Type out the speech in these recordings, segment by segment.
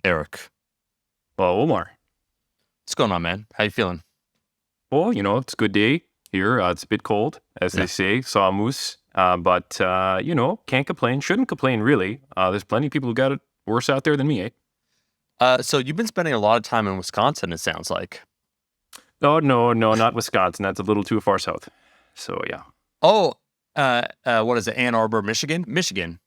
Eric. Well, Omar. What's going on, man? How you feeling? Well, it's a good day here. It's a bit cold, as they say. Saw a moose. But can't complain. Shouldn't complain, really. There's plenty of people who got it worse out there than me, So you've been spending a lot of time in Wisconsin, it sounds like. Oh, no, not Wisconsin. That's a little too far south. So, yeah. Oh, what is it? Ann Arbor, Michigan? Michigan.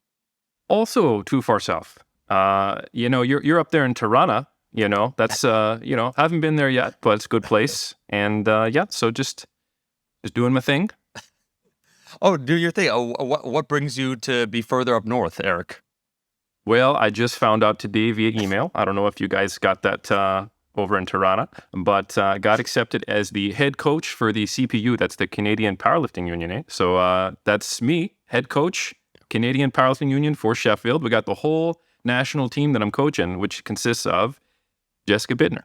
Also too far south. You're up there in Tirana. That's, haven't been there yet, but it's a good place. And, so just doing my thing. Oh, do your thing. Oh, what brings you to be further up north, Eric? Well, I just found out today via email. I don't know if you guys got that over in Tirana, but got accepted as the head coach for the CPU. That's the Canadian Powerlifting Union. So that's me, head coach, Canadian Powerlifting Union for Sheffield. We got the whole national team that I'm coaching, which consists of Jessica Bittner.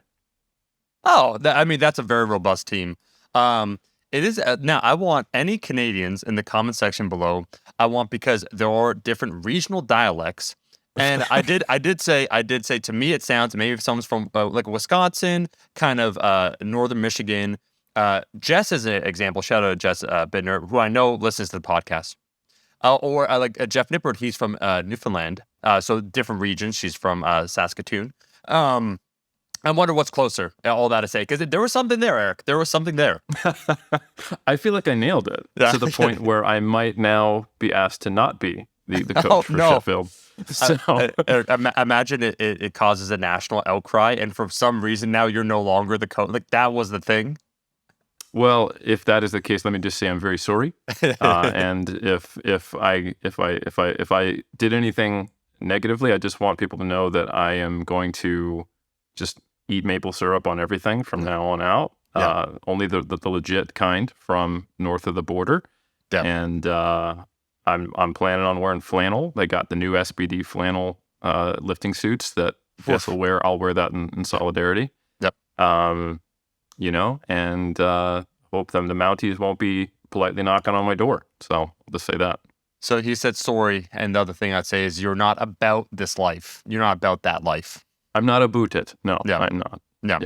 Oh, that's a very robust team. It is now. I want any Canadians in the comment section below. Because there are different regional dialects, and I did say to me it sounds maybe if someone's from like Wisconsin, kind of northern Michigan. Jess is an example. Shout out to Jess Bittner, who I know listens to the podcast. Or like Jeff Nippert, he's from Newfoundland. So different regions. She's from Saskatoon. I wonder what's closer. All that to say, because there was something there, Eric. There was something there. I feel like I nailed it to the point where I might now be asked to not be the coach for Sheffield. So Eric, imagine it causes a national outcry, and for some reason now you're no longer the coach. Like that was the thing. Well, if that is the case, let me just say I'm very sorry. And if I did anything negatively, I just want people to know that I am going to just eat maple syrup on everything from now on out. Yeah. Only the legit kind from north of the border. Yeah. And I'm planning on wearing flannel. They got the new SBD flannel lifting suits that Jess will wear. I'll wear that in solidarity. Yep. And hope the Mounties won't be politely knocking on my door. So I'll just say that. So he said sorry, and the other thing I'd say is you're not about this life. You're not about that life. I'm not about it. No, yeah. I'm not. No.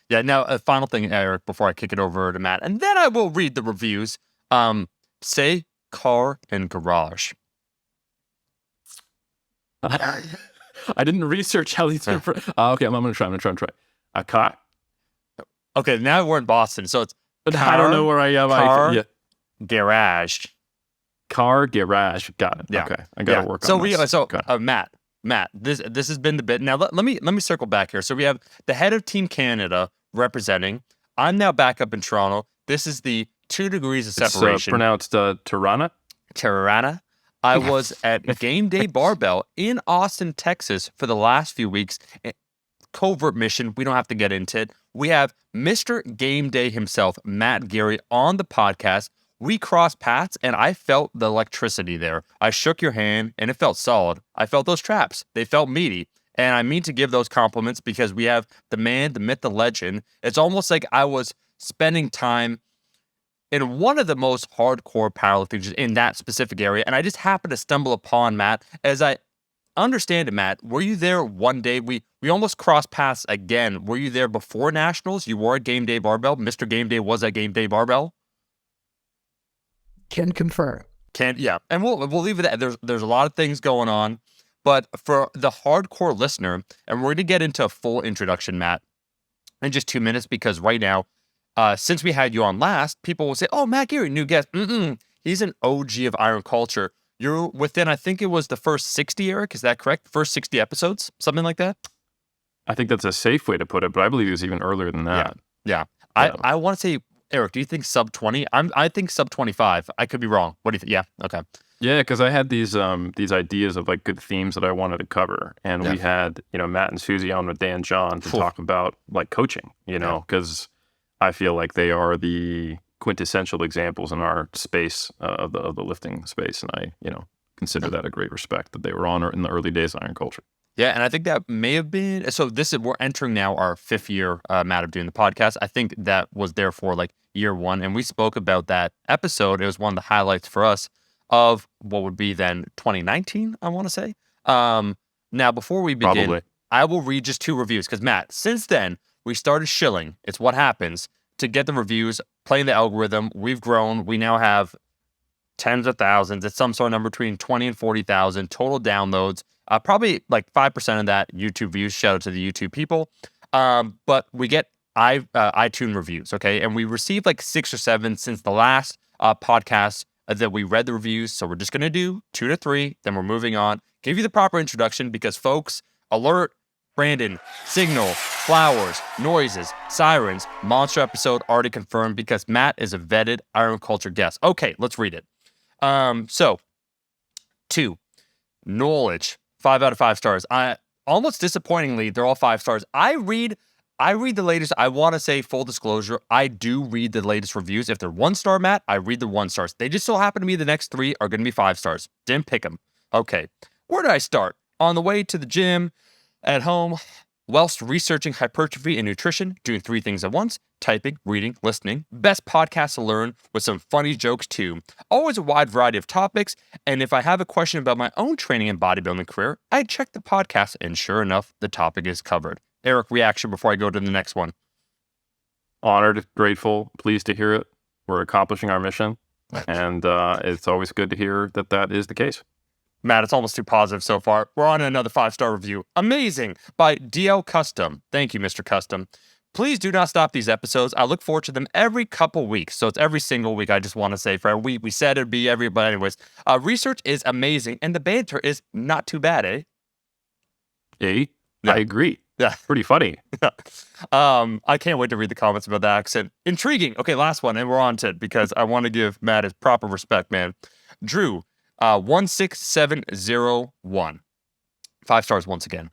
Yeah. Now, a final thing, Eric, before I kick it over to Matt, and then I will read the reviews. Say car and garage. I didn't research how these are. Okay, I'm gonna try. A car. Okay, now we're in Boston, so it's. Car, I don't know where I am. Car, garage. Car, garage. Got it. Yeah. Okay, I gotta work on this. Matt, this has been the bit. Now let me circle back here. So we have the head of Team Canada representing. I'm now back up in Toronto. This is the 2 degrees of separation. It's pronounced Tirana. Tirana. I was at Gameday Barbell in Austin, Texas for the last few weeks. Covert mission. We don't have to get into it. We have Mr. Gameday himself, Matt Geary, on the podcast. We crossed paths, and I felt the electricity there. I shook your hand, and it felt solid. I felt those traps. They felt meaty. And I mean to give those compliments because we have the man, the myth, the legend. It's almost like I was spending time in one of the most hardcore powerlifters in that specific area, and I just happened to stumble upon Matt. As I understand it, Matt, were you there one day? We almost crossed paths again. Were you there before Nationals? You were at Gameday Barbell? Mr. Gameday was at Gameday Barbell? Can confirm. Yeah, and we'll leave it at that. There's a lot of things going on, but for the hardcore listener, and we're going to get into a full introduction, Matt, in just 2 minutes, because right now, since we had you on last, people will say, "Oh, Matt Geary, new guest." He's an OG of Iron Culture. You're within, I think it was the first 60, Eric. Is that correct? First 60 episodes, something like that. I think that's a safe way to put it, but I believe it was even earlier than that. Yeah. I want to say. Eric, do you think sub 20? I think sub 25. I could be wrong. What do you think? Yeah. Okay. Yeah, because I had these ideas of like good themes that I wanted to cover, and we had Matt and Susie on with Dan John to talk about like coaching. Because I feel like they are the quintessential examples in our space of the lifting space, and I consider that a great respect that they were on in the early days of Iron Culture. Yeah, and I think that may have been, so we're entering now our 5th year, Matt, of doing the podcast. I think that was there for like year 1, and we spoke about that episode. It was one of the highlights for us of what would be then 2019, I want to say. Now, before we begin, I will read just 2 reviews because, Matt, since then, we started shilling. It's what happens to get the reviews, playing the algorithm. We've grown. We now have tens of thousands. It's some sort of number between 20 and 40,000 total downloads. Probably like 5% of that YouTube views. Shout out to the YouTube people. But we get iTunes reviews, okay? And we received like 6 or 7 since the last podcast that we read the reviews. So we're just going to do 2 to 3. Then we're moving on. Give you the proper introduction because, folks, alert, Brandon, signal, flowers, noises, sirens, monster episode already confirmed because Matt is a vetted Iron Culture guest. Okay, let's read it. So 2, knowledge, 5 out of 5 stars. Almost disappointingly, they're all 5 stars. I read the latest. I want to say full disclosure. I do read the latest reviews. If they're 1 star, Matt, I read the 1 stars. They just so happen to be the next 3 are going to be 5 stars. Didn't pick them. Okay. Where did I start? On the way to the gym, at home, whilst researching hypertrophy and nutrition, doing 3 things at once, typing, reading, listening, best podcast to learn with some funny jokes too. Always a wide variety of topics. And if I have a question about my own training and bodybuilding career, I check the podcast and sure enough, the topic is covered. Eric, reaction before I go to the next one. Honored, grateful, pleased to hear it. We're accomplishing our mission. And it's always good to hear that that is the case. Matt, it's almost too positive so far. We're on another 5-star review. Amazing by DL Custom. Thank you, Mr. Custom. Please do not stop these episodes. I look forward to them every couple weeks. So it's every single week. I just want to say, Fred, we said it'd be every, but anyways, research is amazing and the banter is not too bad, eh? Yeah. I agree. Yeah. Pretty funny. I can't wait to read the comments about the accent. Intriguing. Okay, last one, and we're on to it because I want to give Matt his proper respect, man. Drew, 16701. 5 stars once again.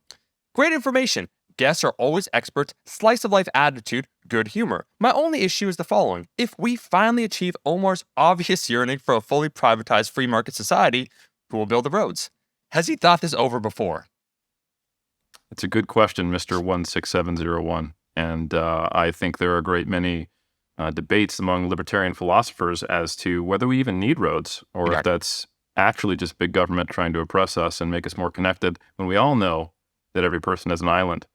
Great information. Guests are always experts. Slice of life attitude. Good humor. My only issue is the following. If we finally achieve Omar's obvious yearning for a fully privatized free market society, who will build the roads? Has he thought this over before? It's a good question, Mr. 16701. And I think there are a great many debates among libertarian philosophers as to whether we even need roads or if that's actually just big government trying to oppress us and make us more connected when we all know that every person is an island.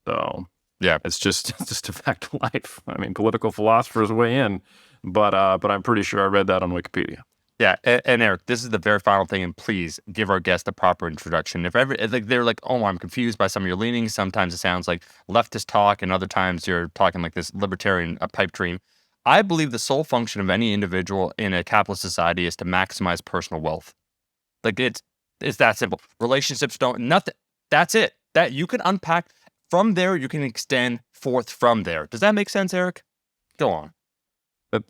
So yeah, it's just a fact of life. I mean, political philosophers weigh in, but I'm pretty sure I read that on Wikipedia. Yeah, and Eric, this is the very final thing, and please give our guest a proper introduction. If ever like they're like, oh, I'm confused by some of your leanings. Sometimes it sounds like leftist talk, and other times you're talking like this libertarian pipe dream. I believe the sole function of any individual in a capitalist society is to maximize personal wealth. Like it's that simple. Relationships don't nothing. That's it. That you can unpack from there. You can extend forth from there. Does that make sense, Eric? Go on.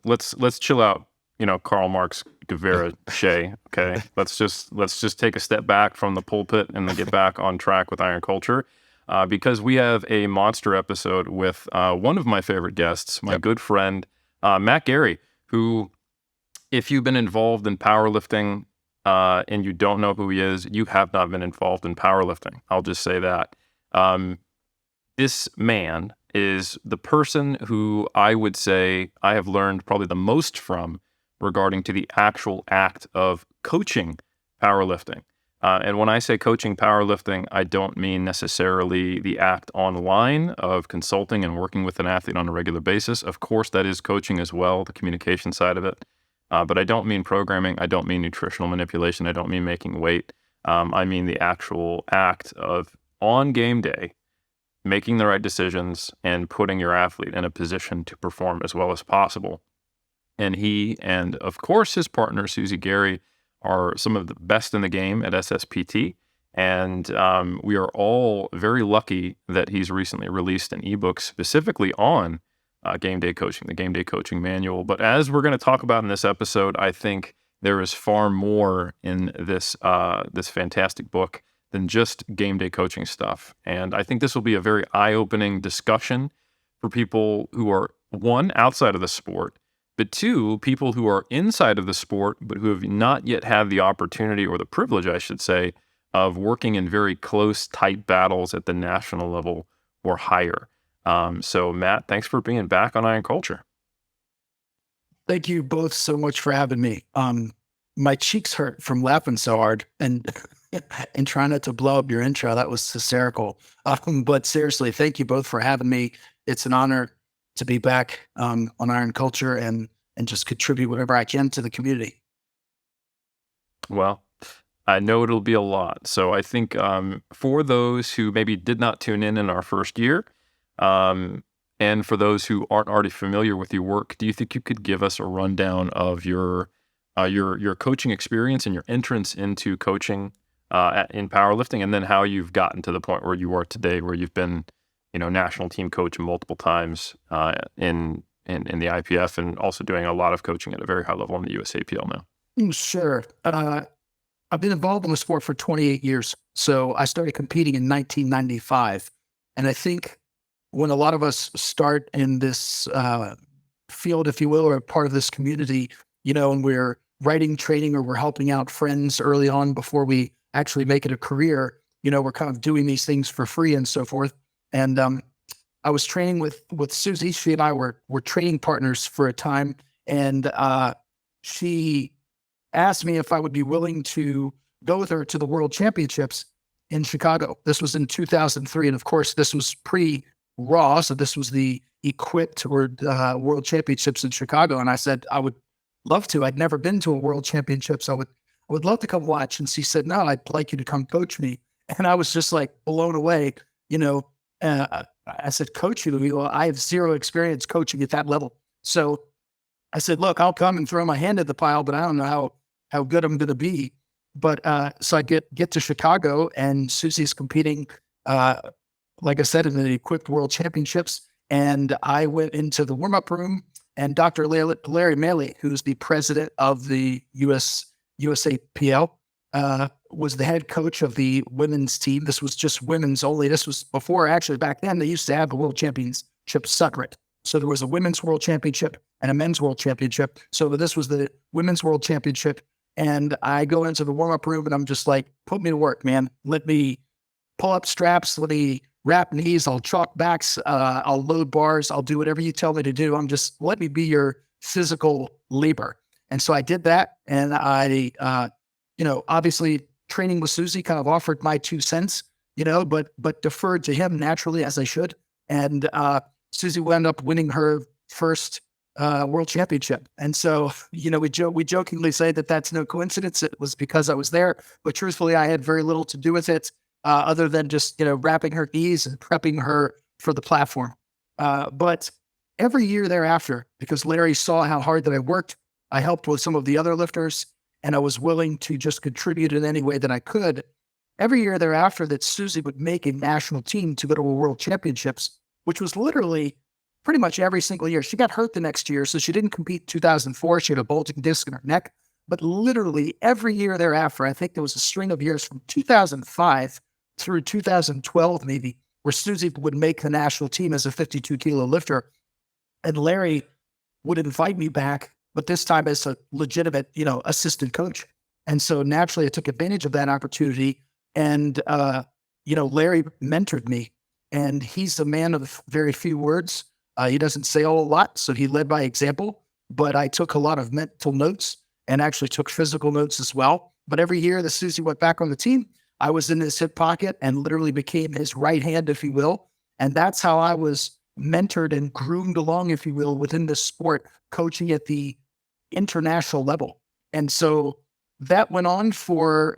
Let's chill out. You know, Karl Marx, Guevara, Shea. Okay, let's just take a step back from the pulpit and then get back on track with Iron Culture, because we have a monster episode with one of my favorite guests, my good friend Matt Gary, who, if you've been involved in powerlifting and you don't know who he is, you have not been involved in powerlifting. I'll just say that. This man is the person who I would say I have learned probably the most from regarding to the actual act of coaching powerlifting. And when I say coaching powerlifting, I don't mean necessarily the act online of consulting and working with an athlete on a regular basis. Of course, that is coaching as well, the communication side of it. But I don't mean programming. I don't mean nutritional manipulation. I don't mean making weight. I mean the actual act of, on game day, making the right decisions and putting your athlete in a position to perform as well as possible. And he and, of course, his partner, Susie Gary, are some of the best in the game at SSPT. And we are all very lucky that he's recently released an ebook specifically on game day coaching, the Game Day Coaching Manual. But as we're going to talk about in this episode, I think there is far more in this this fantastic book than just game day coaching stuff. And I think this will be a very eye-opening discussion for people who are, one, outside of the sport, but two, people who are inside of the sport, but who have not yet had the opportunity or the privilege, I should say, of working in very close, tight battles at the national level or higher. So, Matt, thanks for being back on Iron Culture. Thank you both so much for having me. My cheeks hurt from laughing so hard, and and try not to blow up your intro. That was hysterical. But seriously, thank you both for having me. It's an honor to be back on Iron Culture and just contribute whatever I can to the community. Well, I know it'll be a lot. So I think for those who maybe did not tune in our first year, and for those who aren't already familiar with your work, do you think you could give us a rundown of your coaching experience and your entrance into coaching in powerlifting, and then how you've gotten to the point where you are today, where you've been, national team coach multiple times in the IPF, and also doing a lot of coaching at a very high level in the USAPL now? Sure. I've been involved in the sport for 28 years. So I started competing in 1995. And I think when a lot of us start in this field, if you will, or part of this community, and we're writing, training, or we're helping out friends early on before we actually make it a career, we're kind of doing these things for free and so forth. And I was training with Susie. She and I were training partners for a time. And she asked me if I would be willing to go with her to the World Championships in Chicago. This was in 2003. And of course, this was pre-Raw. So this was the equipped World Championships in Chicago. And I said, I would love to. I'd never been to a World Championships. I would love to come watch. And she said, no, I'd like you to come coach me. And I was just like blown away. I said, coach you? Well, I have zero experience coaching at that level. So I said, look, I'll come and throw my hand in the pile, but I don't know how good I'm going to be. But so I get to Chicago, and Susie's competing, like I said, in the equipped World Championships. And I went into the warm-up room, and Dr. Larry Maley, who's the president of the USAPL, was the head coach of the women's team. This was just women's only. This was before, actually, back then, they used to have the World Championship separate. So there was a women's world championship and a men's world championship. So this was the women's world championship. And I go into the warm-up room, and I'm just like, put me to work, man. Let me pull up straps. Let me wrap knees. I'll chalk backs. I'll load bars. I'll do whatever you tell me to do. Let me be your physical labor. And so I did that. And I, obviously training with Susie kind of offered my 2 cents, but deferred to him naturally, as I should. And Susie wound up winning her first world championship. And so, we jokingly say that that's no coincidence. It was because I was there, but truthfully, I had very little to do with it, other than just, wrapping her knees and prepping her for the platform. But every year thereafter, because Larry saw how hard that I worked, I helped with some of the other lifters, and I was willing to just contribute in any way that I could. Every year thereafter that Susie would make a national team to go to a world championships, which was literally pretty much every single year. She got hurt the next year, so she didn't compete in 2004. She had a bulging disc in her neck. But literally every year thereafter, I think there was a string of years from 2005 through 2012 maybe, where Susie would make the national team as a 52-kilo lifter. And Larry would invite me back, but this time as a legitimate, assistant coach. And so naturally I took advantage of that opportunity. And, Larry mentored me. And he's a man of very few words. He doesn't say a whole lot, so he led by example. But I took a lot of mental notes and actually took physical notes as well. But every year that Susie went back on the team, I was in his hip pocket and literally became his right hand, if you will. And that's how I was mentored and groomed along, if you will, within the sport, coaching at the international level. And so that went on for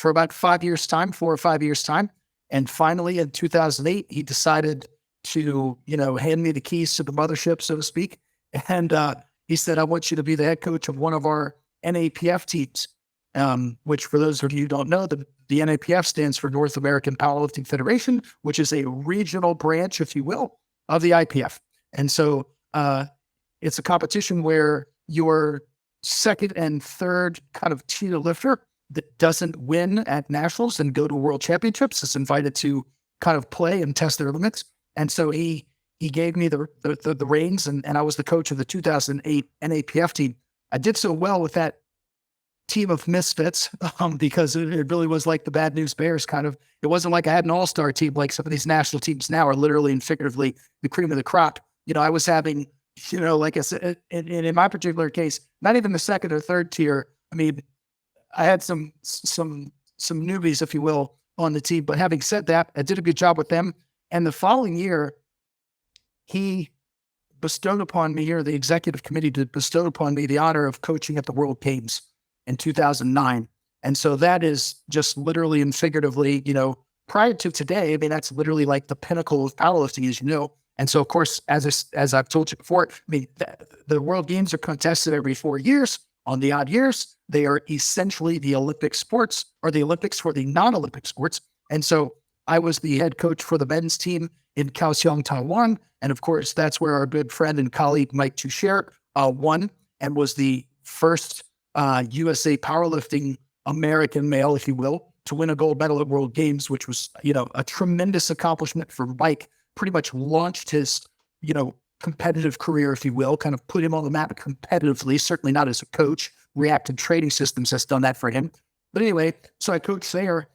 about 5 years' time, 4 or 5 years' time. And finally, in 2008, he decided to, hand me the keys to the mothership, so to speak. And he said, I want you to be the head coach of one of our NAPF teams, which for those of you who don't know, the NAPF stands for North American Powerlifting Federation, which is a regional branch, if you will, of the IPF. And so it's a competition where your second and third kind of tier lifter that doesn't win at nationals and go to world championships is invited to kind of play and test their limits. And so he gave me the reins, and I was the coach of the 2008 NAPF team. I did so well with that team of misfits because it really was like the Bad News Bears kind of. It wasn't like I had an all-star team like some of these national teams now are literally and figuratively the cream of the crop. I was having, like I said, in my particular case, not even the second or third tier. I mean, I had some some newbies, if you will, on the team. But having said that, I did a good job with them. And the following year, he bestowed upon me, or the executive committee bestowed upon me, the honor of coaching at the World Games in 2009. And so that is just literally and figuratively, prior to today, I mean, that's literally like the pinnacle of powerlifting, as you know. And so, of course, as I've told you before, I mean, the World Games are contested every 4 years. On the odd years, they are essentially the Olympic sports, or the Olympics for the non-Olympic sports. And so I was the head coach for the men's team in Kaohsiung, Taiwan. And of course, that's where our good friend and colleague Mike Toucher won, and was the first USA powerlifting American male, if you will, to win a gold medal at World Games, which was, a tremendous accomplishment for Mike. Pretty much launched his, competitive career, if you will, kind of put him on the map competitively, certainly not as a coach. Reactive Trading Systems has done that for him. But anyway, so I coached there.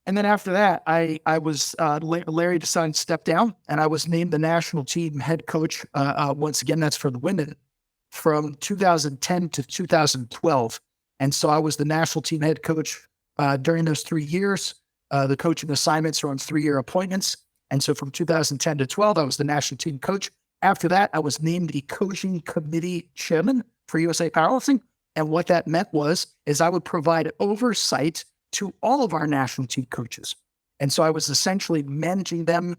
And then after that, I was, Larry decided to step down, and I was named the national team head coach. Once again, that's for the women, from 2010 to 2012. And so I was the national team head coach during those 3 years. The coaching assignments are on 3-year appointments. And so from 2010 to 12, I was the national team coach. After that, I was named the coaching committee chairman for USA Powerlifting. And what that meant is I would provide oversight to all of our national team coaches. And so I was essentially managing them.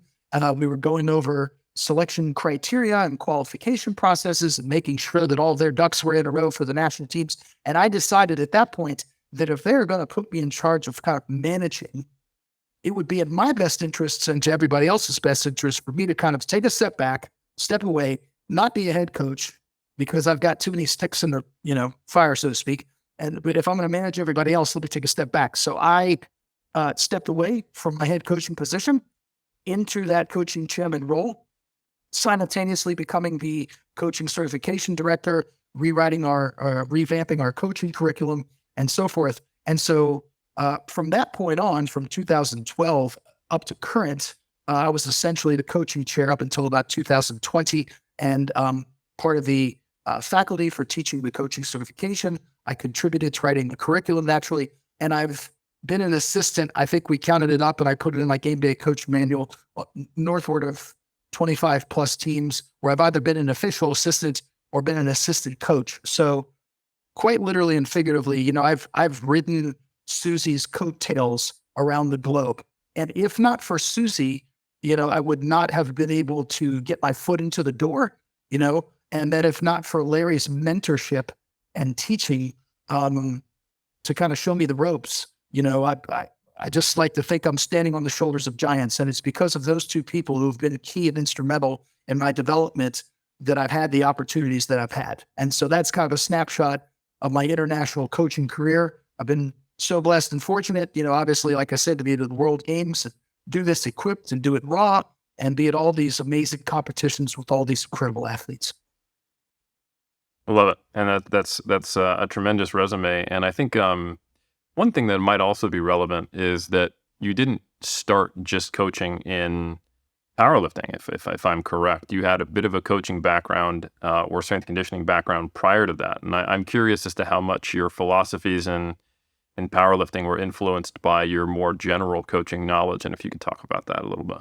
We were going over selection criteria and qualification processes and making sure that all of their ducks were in a row for the national teams. And I decided at that point that if they were going to put me in charge of kind of managing, it would be in my best interests and to everybody else's best interest for me to kind of take a step back, step away, not be a head coach, because I've got too many sticks in the fire, so to speak. But if I'm going to manage everybody else, let me take a step back. So I stepped away from my head coaching position into that coaching chairman role, simultaneously becoming the coaching certification director, revamping our coaching curriculum, and so forth. And so from that point on, from 2012 up to current, I was essentially the coaching chair up until about 2020, and part of the faculty for teaching the coaching certification. I contributed to writing the curriculum naturally, and I've been an assistant. I think we counted it up, and I put it in my game day coach manual, northward of 25 plus teams where I've either been an official assistant or been an assistant coach. So quite literally and figuratively, I've ridden Susie's coattails around the globe. And if not for Susie, I would not have been able to get my foot into the door, and that if not for Larry's mentorship and teaching to kind of show me the ropes, I just like to think I'm standing on the shoulders of giants. And it's because of those two people who've been key and instrumental in my development that I've had the opportunities that I've had. And so that's kind of a snapshot of my international coaching career. I've been so blessed and fortunate, obviously, like I said, to be at the World Games, do this equipped and do it raw, and be at all these amazing competitions with all these incredible athletes. I love it. And that's a tremendous resume. And I think one thing that might also be relevant is that you didn't start just coaching in powerlifting, if I'm correct. You had a bit of a coaching background or strength and conditioning background prior to that. And I'm curious as to how much your philosophies in powerlifting were influenced by your more general coaching knowledge, and if you could talk about that a little bit.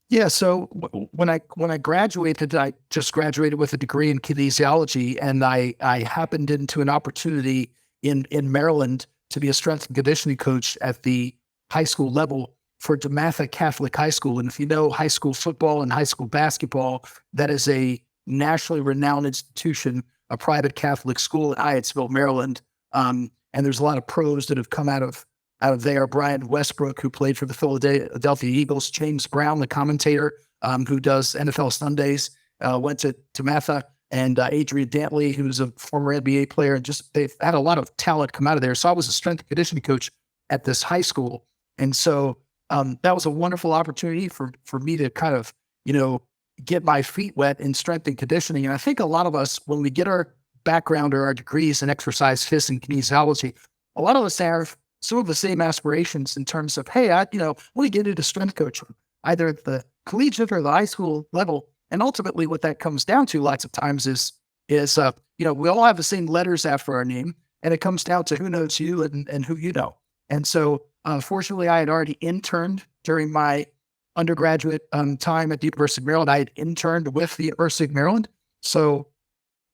Yeah. So when I graduated, I just graduated with a degree in kinesiology, and I happened into an opportunity in Maryland to be a strength and conditioning coach at the high school level for DeMatha Catholic High School. And if you know high school football and high school basketball, that is a nationally renowned institution, a private Catholic school in Hyattsville, Maryland. And there's a lot of pros that have come out of there. Brian Westbrook, who played for the Philadelphia Eagles, James Brown, the commentator, who does NFL Sundays, went to DeMatha, and Adrian Dantley, who's a former NBA player. And just they've had a lot of talent come out of there. So I was a strength and conditioning coach at this high school. And so that was a wonderful opportunity for me to kind of, get my feet wet in strength and conditioning. And I think a lot of us, when we get our background or our degrees in exercise, physics, and kinesiology, a lot of us have some of the same aspirations in terms of, hey, I want to get into strength coaching, either at the collegiate or the high school level. And ultimately what that comes down to lots of times is we all have the same letters after our name, and it comes down to who knows you and who you know. And so, fortunately, I had already interned during my undergraduate time at the University of Maryland. I had interned with the University of Maryland. So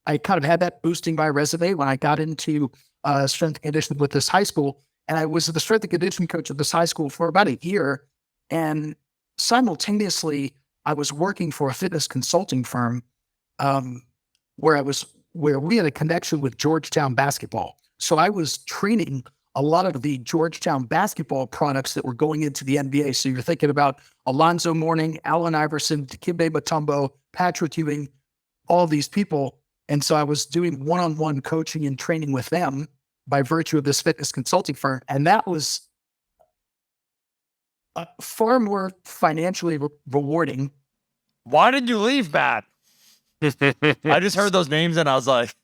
I kind of had that boosting my resume when I got into strength and conditioning with this high school. And I was the strength and conditioning coach of this high school for about a year. And simultaneously, I was working for a fitness consulting firm where we had a connection with Georgetown basketball. So I was training a lot of the Georgetown basketball products that were going into the NBA. So you're thinking about Alonzo Mourning, Allen Iverson, Dikembe Mutombo, Patrick Ewing, all these people. And so I was doing one-on-one coaching and training with them by virtue of this fitness consulting firm. And that was far more financially rewarding. Why did you leave, Matt? I just heard those names and I was like,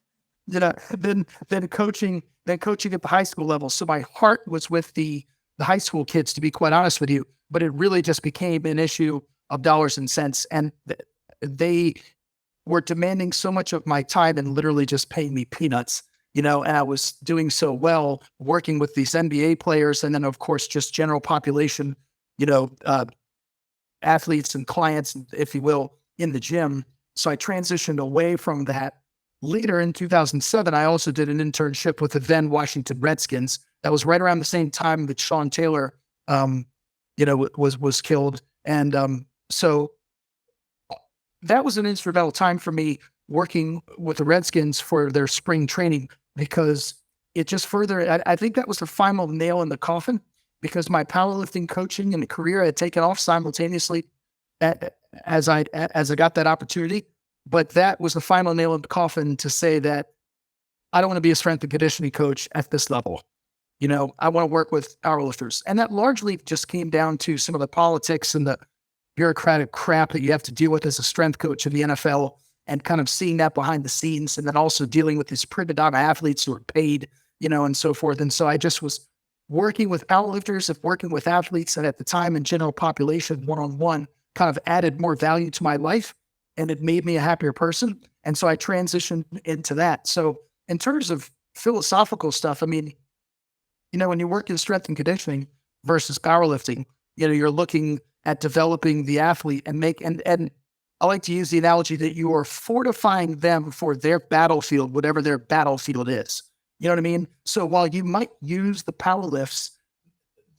Then coaching at the high school level. So my heart was with the high school kids, to be quite honest with you, but it really just became an issue of dollars and cents. And they were demanding so much of my time and literally just paying me peanuts, and I was doing so well working with these NBA players. And then of course, just general population, athletes and clients, if you will, in the gym. So I transitioned away from that. Later in 2007, I also did an internship with the then Washington Redskins. That was right around the same time that Sean Taylor, was killed. And so that was an instrumental time for me working with the Redskins for their spring training, because it just further, I think that was the final nail in the coffin, because my powerlifting coaching and career had taken off simultaneously as I got that opportunity. But that was the final nail in the coffin to say that I don't want to be a strength and conditioning coach at this level. I want to work with powerlifters. And that largely just came down to some of the politics and the bureaucratic crap that you have to deal with as a strength coach in the NFL, and kind of seeing that behind the scenes, and then also dealing with these prima donna athletes who are paid, and so forth. And so I just was working with powerlifters, and working with athletes, and at the time in general population one-on-one kind of added more value to my life, and it made me a happier person. And so I transitioned into that. So in terms of philosophical stuff, I mean, when you work in strength and conditioning versus powerlifting, you're looking at developing the athlete and and I like to use the analogy that you are fortifying them for their battlefield, whatever their battlefield is. You know what I mean? So while you might use the power lifts,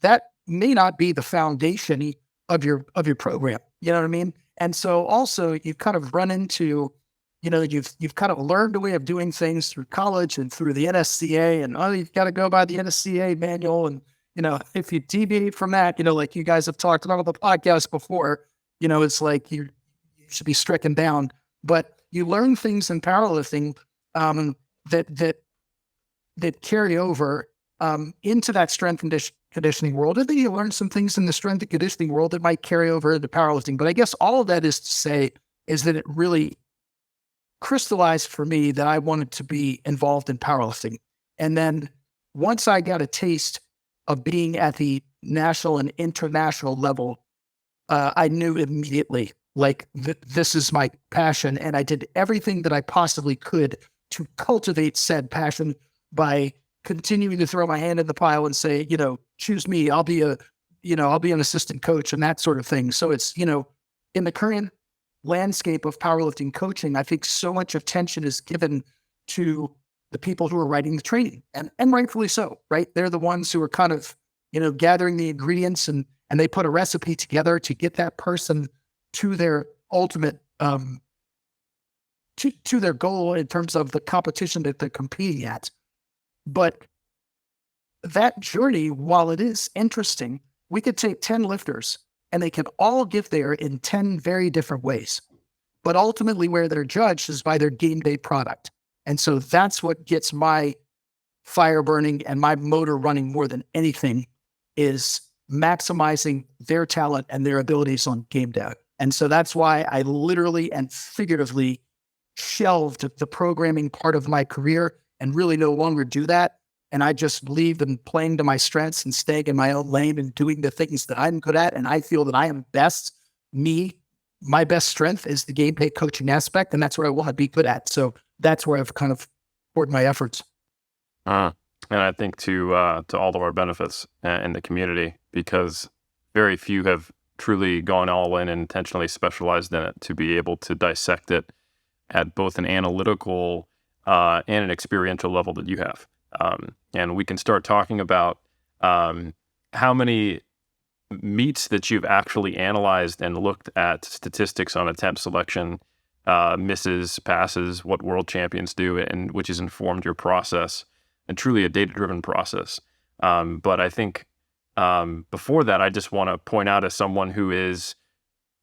that may not be the foundation of your program. You know what I mean? And so also you've kind of run into, you've kind of learned a way of doing things through college and through the NSCA, and you've got to go by the NSCA manual. And, if you deviate from that, like you guys have talked about on the podcast before, it's like you should be stricken down. But you learn things in powerlifting that carry over into that strength and conditioning world. And then you learn some things in the strength and conditioning world that might carry over into powerlifting. But I guess all of that is to say is that it really crystallized for me that I wanted to be involved in powerlifting. And then once I got a taste of being at the national and international level, I knew immediately, like, this is my passion. And I did everything that I possibly could to cultivate said passion by continuing to throw my hand in the pile and say, choose me. I'll be an assistant coach and that sort of thing. So it's, in the current landscape of powerlifting coaching, I think so much attention is given to the people who are writing the training, and rightfully so, right? They're the ones who are kind of, gathering the ingredients, and they put a recipe together to get that person to their ultimate, to their goal in terms of the competition that they're competing at. But that journey, while it is interesting, we could take 10 lifters and they can all get there in 10 very different ways. But ultimately where they're judged is by their game day product. And so that's what gets my fire burning and my motor running more than anything, is maximizing their talent and their abilities on game day. And so that's why I literally and figuratively shelved the programming part of my career and really no longer do that. And I just believe in playing to my strengths and staying in my own lane and doing the things that I'm good at. And I feel that I am best. My best strength is the game day coaching aspect. And that's what I want to be good at. So that's where I've kind of poured my efforts. And I think to all of our benefits in the community, because very few have truly gone all in and intentionally specialized in it to be able to dissect it at both an analytical and an experiential level that you have. And we can start talking about how many meets that you've actually analyzed and looked at statistics on attempt selection, misses, passes, what world champions do, and which has informed your process, and truly a data-driven process. But I think before that, I just want to point out, as someone who is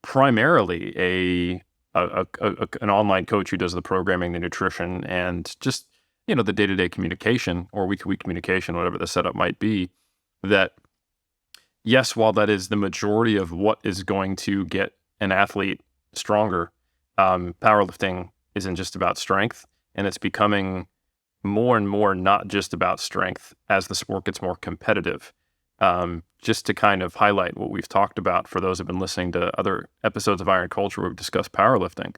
primarily an online coach who does the programming, the nutrition, and just the day-to-day communication or week-to-week communication, whatever the setup might be, that yes, while that is the majority of what is going to get an athlete stronger, powerlifting isn't just about strength, and it's becoming more and more not just about strength as the sport gets more competitive. Just to kind of highlight what we've talked about for those who've been listening to other episodes of Iron Culture where we've discussed powerlifting,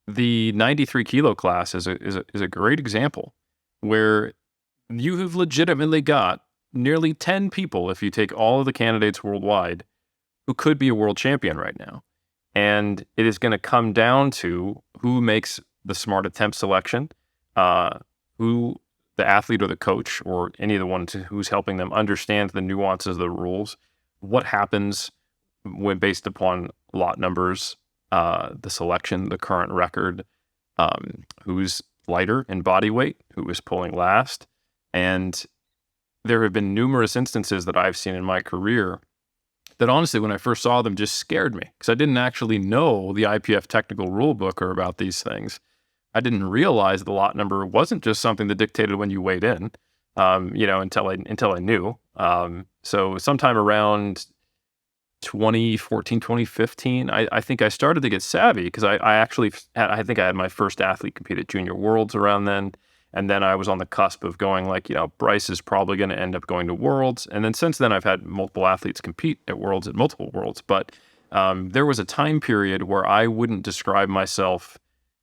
the 93 kilo class is a great example where you have legitimately got nearly 10 people, if you take all of the candidates worldwide, who could be a world champion right now. And it is going to come down to who makes the smart attempt selection, who the athlete or the coach or any of the ones who's helping them understand the nuances of the rules, what happens when based upon lot numbers, the selection, the current record, who's lighter in body weight, who is pulling last. And there have been numerous instances that I've seen in my career that honestly, when I first saw them, just scared me because I didn't actually know the IPF technical rule book or about these things. I didn't realize the lot number wasn't just something that dictated when you weighed in, until I knew. So sometime around 2014, 2015, I think I started to get savvy because I think I had my first athlete compete at Junior Worlds around then. And then I was on the cusp of going Bryce is probably going to end up going to Worlds. And then since then, I've had multiple athletes compete at Worlds, at multiple Worlds. But there was a time period where I wouldn't describe myself.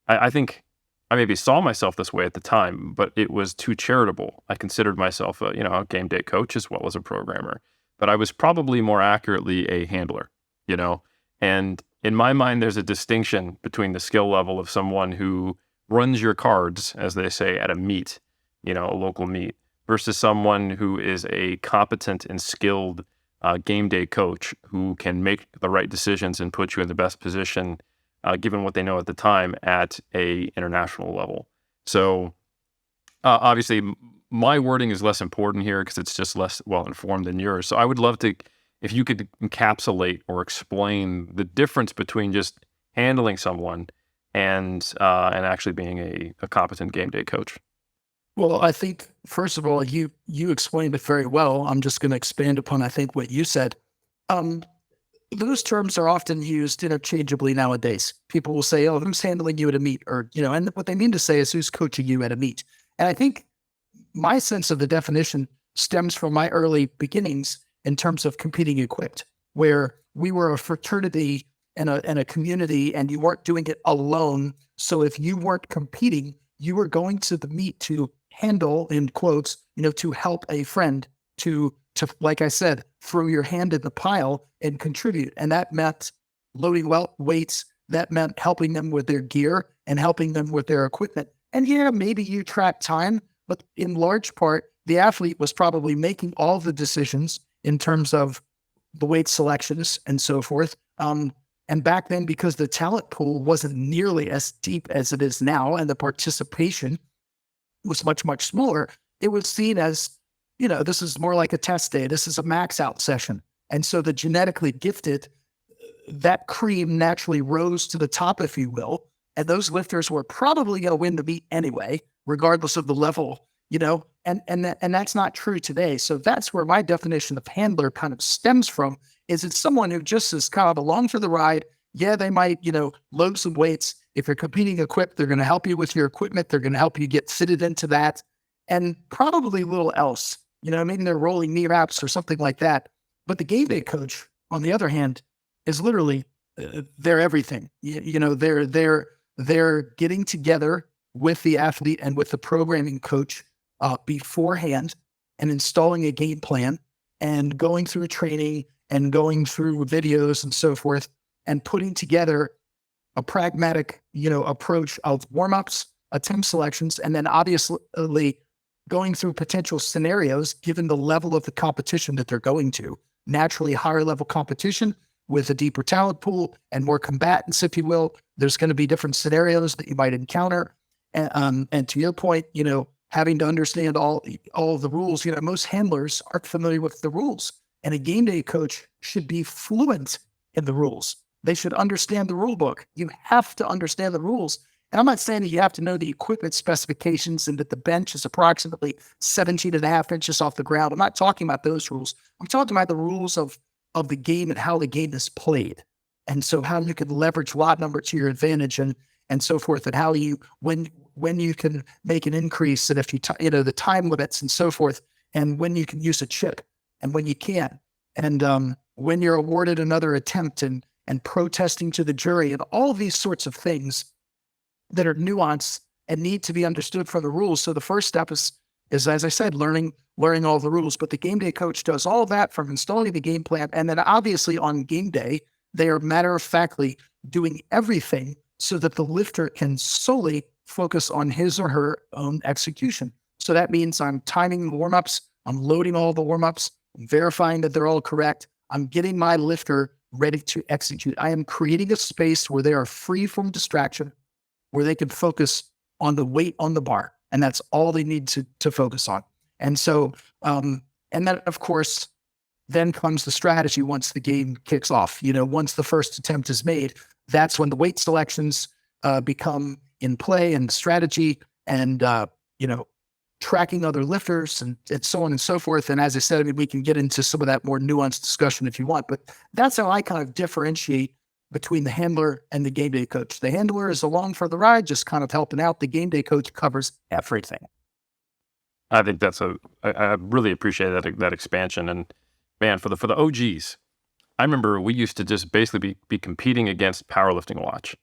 I think I maybe saw myself this way at the time, but it was too charitable. I considered myself a game day coach as well as a programmer. But I was probably more accurately a handler, And in my mind, there's a distinction between the skill level of someone who runs your cards, as they say, at a meet, a local meet, versus someone who is a competent and skilled game day coach who can make the right decisions and put you in the best position, given what they know at the time, at a international level. So obviously, my wording is less important here because it's just less well-informed than yours. So I would love to, if you could encapsulate or explain the difference between just handling someone and actually being a competent game day coach. Well, I think, first of all, you explained it very well. I'm just going to expand upon, I think, what you said. Those terms are often used interchangeably nowadays. People will say, oh, who's handling you at a meet? Or, and what they mean to say is who's coaching you at a meet. And I think my sense of the definition stems from my early beginnings in terms of competing equipped, where we were a fraternity and a community, and you weren't doing it alone. So if you weren't competing, you were going to the meet to handle, in quotes, to help a friend, to like I said, throw your hand in the pile and contribute. And that meant loading weights. That meant helping them with their gear and helping them with their equipment. And yeah, maybe you track time, but in large part, the athlete was probably making all the decisions in terms of the weight selections and so forth. And back then, because the talent pool wasn't nearly as deep as it is now, and the participation was much, much smaller, it was seen as, this is more like a test day. This is a max out session. And so the genetically gifted, that cream naturally rose to the top, if you will. And those lifters were probably going to win the meet anyway, regardless of the level, and that's not true today. So that's where my definition of handler kind of stems from. Is it's someone who just is kind of along for the ride. Yeah, they might, load some weights. If you're competing equipped, they're going to help you with your equipment. They're going to help you get fitted into that. And probably little else, maybe they're rolling knee wraps or something like that. But the game day coach, on the other hand, is literally, they're everything. They're getting together with the athlete and with the programming coach beforehand and installing a game plan and going through training and going through videos and so forth and putting together a pragmatic, approach of warm-ups, attempt selections, and then obviously going through potential scenarios given the level of the competition that they're going to. Naturally, higher level competition with a deeper talent pool and more combatants, if you will. There's going to be different scenarios that you might encounter. And to your point, having to understand all of the rules, most handlers aren't familiar with the rules. And a game day coach should be fluent in the rules. They should understand the rule book. You have to understand the rules. And I'm not saying that you have to know the equipment specifications and that the bench is approximately 17 and a half inches off the ground. I'm not talking about those rules. I'm talking about the rules of the game and how the game is played. And so how you can leverage lot number to your advantage and so forth, and how you, when you can make an increase, and if you, the time limits and so forth, and when you can use a chip and when you can't, and when you're awarded another attempt and protesting to the jury, and all of these sorts of things that are nuanced and need to be understood from the rules. So the first step is as I said, learning all the rules. But the game day coach does all of that from installing the game plan. And then obviously on game day, they are matter-of-factly doing everything so that the lifter can solely focus on his or her own execution. So that means I'm timing the warm-ups, I'm loading all the warm-ups, verifying that they're all correct. I'm getting my lifter ready to execute. I am creating a space where they are free from distraction, where they can focus on the weight on the bar. And that's all they need to focus on. And so, and then of course, then comes the strategy once the game kicks off. Once the first attempt is made, that's when the weight selections become in play, and strategy and, tracking other lifters and so on and so forth. And as I said, we can get into some of that more nuanced discussion if you want, but that's how I kind of differentiate between the handler and the game day coach. The handler is along for the ride, just kind of helping out. The game day coach covers everything. I think I really appreciate that expansion. And man, for the OGs, I remember we used to just basically be competing against Powerlifting Watch,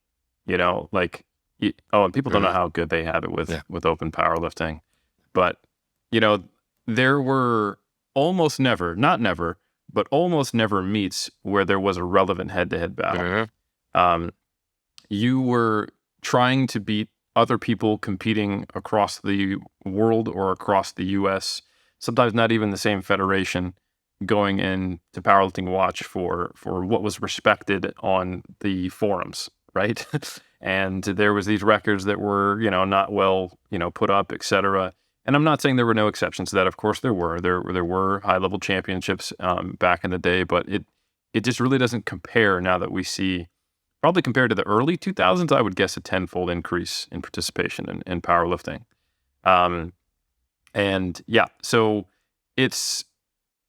and people don't know how good they have it with open powerlifting. But, there were almost never, not never, but almost never meets where there was a relevant head-to-head battle. You were trying to beat other people competing across the world or across the U.S., sometimes not even the same federation, going into Powerlifting Watch for what was respected on the forums, right? And there was these records that were, not well, put up, etc. And I'm not saying there were no exceptions to that. Of course, there were. There were high-level championships back in the day, but it just really doesn't compare now that we see, probably compared to the early 2000s, I would guess a tenfold increase in participation in powerlifting. And yeah, so it's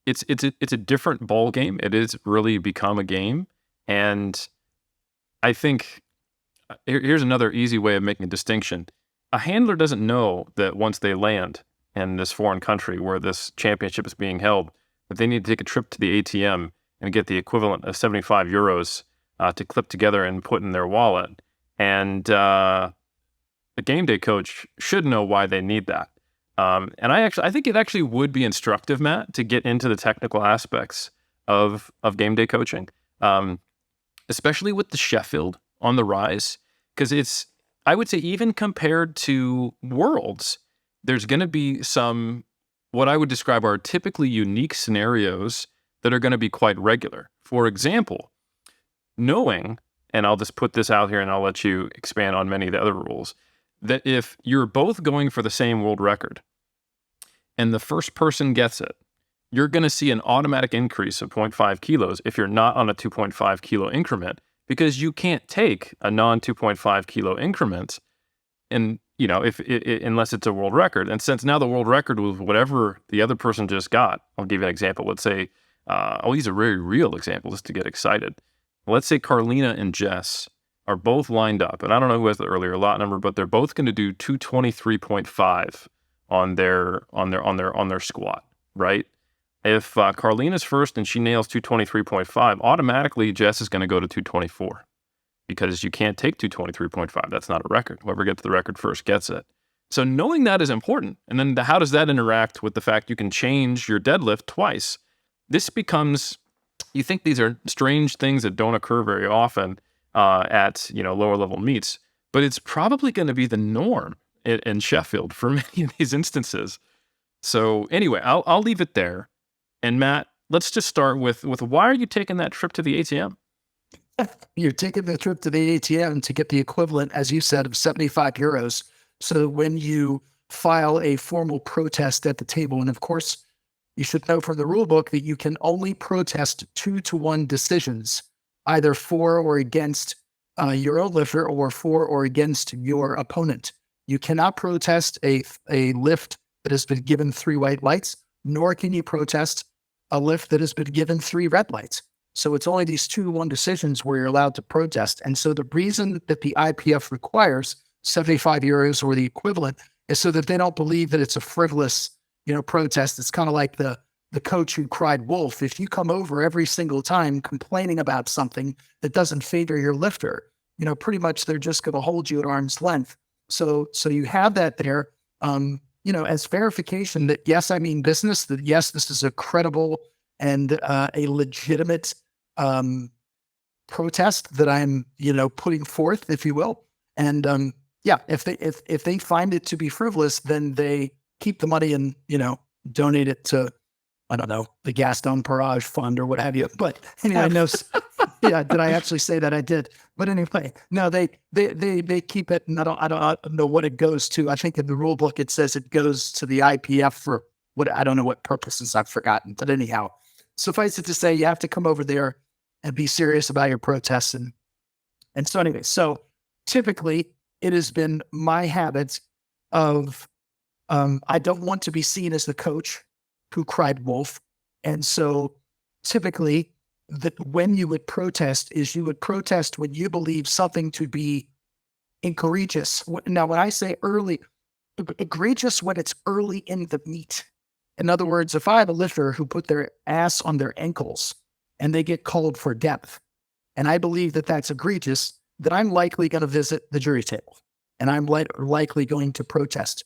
a different ball game. It is really become a game, and I think here's another easy way of making a distinction. A handler doesn't know that once they land in this foreign country where this championship is being held, that they need to take a trip to the ATM and get the equivalent of 75 euros to clip together and put in their wallet. And a game day coach should know why they need that. And I think it actually would be instructive, Matt, to get into the technical aspects of game day coaching, especially with the Sheffield on the rise, because I would say even compared to Worlds, there's going to be some, what I would describe are typically unique scenarios that are going to be quite regular. For example, knowing, and I'll just put this out here and I'll let you expand on many of the other rules, that if you're both going for the same world record and the first person gets it, you're going to see an automatic increase of 0.5 kilos if you're not on a 2.5 kilo increment, because you can't take a non 2.5 kilo increment and, unless it's a world record. And since now the world record was whatever the other person just got, I'll give you an example. Let's say, I'll use a very real example just to get excited. Let's say Carlina and Jess are both lined up, and I don't know who has the earlier lot number, but they're both going to do 223.5 on their squat, right? If Carlina's first and she nails 223.5, automatically Jess is going to go to 224 because you can't take 223.5. That's not a record. Whoever gets the record first gets it. So knowing that is important. And then how does that interact with the fact you can change your deadlift twice? This becomes, you think these are strange things that don't occur very often at lower level meets, but it's probably going to be the norm in Sheffield for many of these instances. So anyway, I'll leave it there. And Matt, let's just start with why are you taking that trip to the ATM? You're taking the trip to the ATM to get the equivalent, as you said, of 75 euros. So when you file a formal protest at the table, and of course, you should know from the rule book that you can only protest 2-to-1 decisions, either for or against your own lifter or for or against your opponent. You cannot protest a lift that has been given 3 white lights, nor can you protest a lift that has been given 3 red lights. So it's only these 2-to-1 decisions where you're allowed to protest. And so the reason that the IPF requires 75 euros or the equivalent is so that they don't believe that it's a frivolous, protest. It's kind of like the coach who cried wolf. If you come over every single time complaining about something that doesn't favor your lifter, pretty much they're just going to hold you at arm's length. So you have that there, as verification that yes, I mean business, that yes, this is a credible and a legitimate protest that I'm, putting forth, if you will. And if they find it to be frivolous, then they keep the money and, donate it to, I don't know, the Gaston Parage Fund or what have you. But anyway, no, yeah, did I actually say that? I did. But anyway, no, they keep it, and I don't know what it goes to. I think in the rule book it says it goes to the IPF for what, I don't know what purposes, I've forgotten. But anyhow, suffice it to say, you have to come over there and be serious about your protests. And so anyway, so typically it has been my habit of, I don't want to be seen as the coach who cried wolf. And so typically that when you would protest is you would protest when you believe something to be egregious. Now, when I say early, egregious when it's early in the meet. In other words, if I have a lifter who put their ass on their ankles and they get called for depth, and I believe that that's egregious, then I'm likely going to visit the jury table and I'm likely going to protest.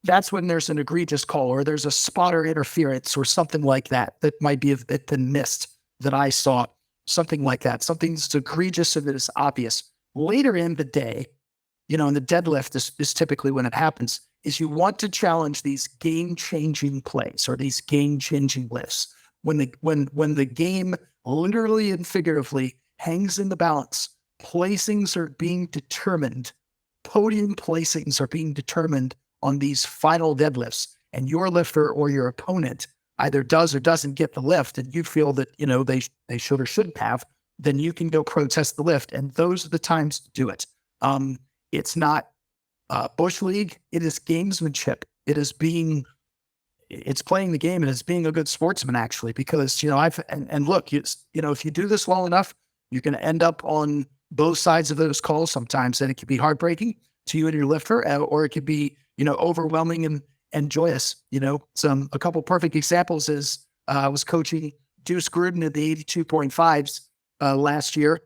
That's when there's an egregious call or there's a spotter interference or something like that might be been missed that I saw, something like that. Something that's egregious and that is obvious. Later in the day, in the deadlift is typically when it happens, is you want to challenge these game-changing plays or these game-changing lifts. When the game literally and figuratively hangs in the balance, placings are being determined, podium placings are being determined on these final deadlifts, and your lifter or your opponent either does or doesn't get the lift, and you feel that they should or shouldn't have, then you can go protest the lift, and those are the times to do it. It's not Bush League. It is gamesmanship. It's playing the game and it's being a good sportsman, actually, because, look, if you do this well enough, you're going to end up on both sides of those calls sometimes, and it can be heartbreaking to you and your lifter, or it could be, overwhelming and joyous. A couple perfect examples is I was coaching Deuce Gruden at the 82.5s last year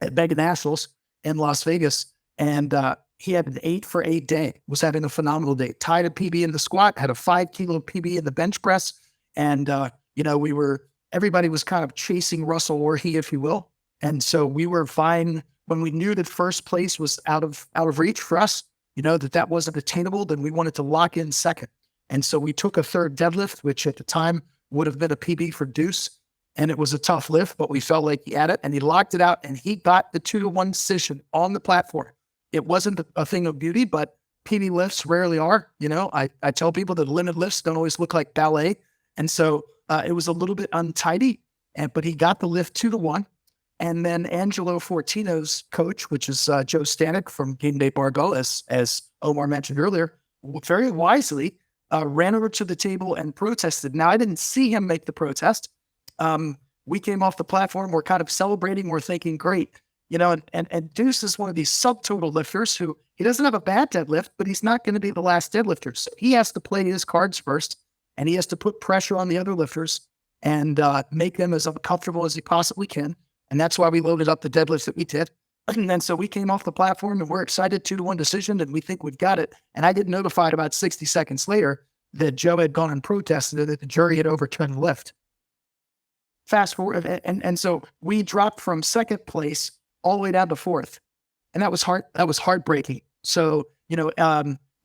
at Mega Nationals in Las Vegas, and he had an 8-for-8 day, was having a phenomenal day, tied a PB in the squat, had a 5-kilo PB in the bench press. And, everybody was kind of chasing Russell Orhe, if you will. And so we were fine when we knew that first place was out of reach for us, that wasn't attainable, then we wanted to lock in second. And so we took a third deadlift, which at the time would have been a PB for Deuce. And it was a tough lift, but we felt like he had it, and he locked it out, and he got the 2-to-1 decision on the platform. It wasn't a thing of beauty, but PB lifts rarely are. I tell people that limited lifts don't always look like ballet. And so it was a little bit untidy, but he got the lift 2-to-1. And then Angelo Fortino's coach, which is Joe Stanek from Gameday Barbell, as Omar mentioned earlier, very wisely ran over to the table and protested. Now, I didn't see him make the protest. We came off the platform. We're kind of celebrating. We're thinking, great. And Deuce is one of these subtotal lifters who he doesn't have a bad deadlift, but he's not going to be the last deadlifter. So he has to play his cards first, and he has to put pressure on the other lifters and make them as uncomfortable as he possibly can. And that's why we loaded up the deadlifts that we did. And then so we came off the platform and we're excited, 2-1 decision, and we think we've got it. And I get notified about 60 seconds later that Joe had gone and protested and that the jury had overturned the lift. Fast forward, and so we dropped from second place all the way down to fourth, and that was heartbreaking. So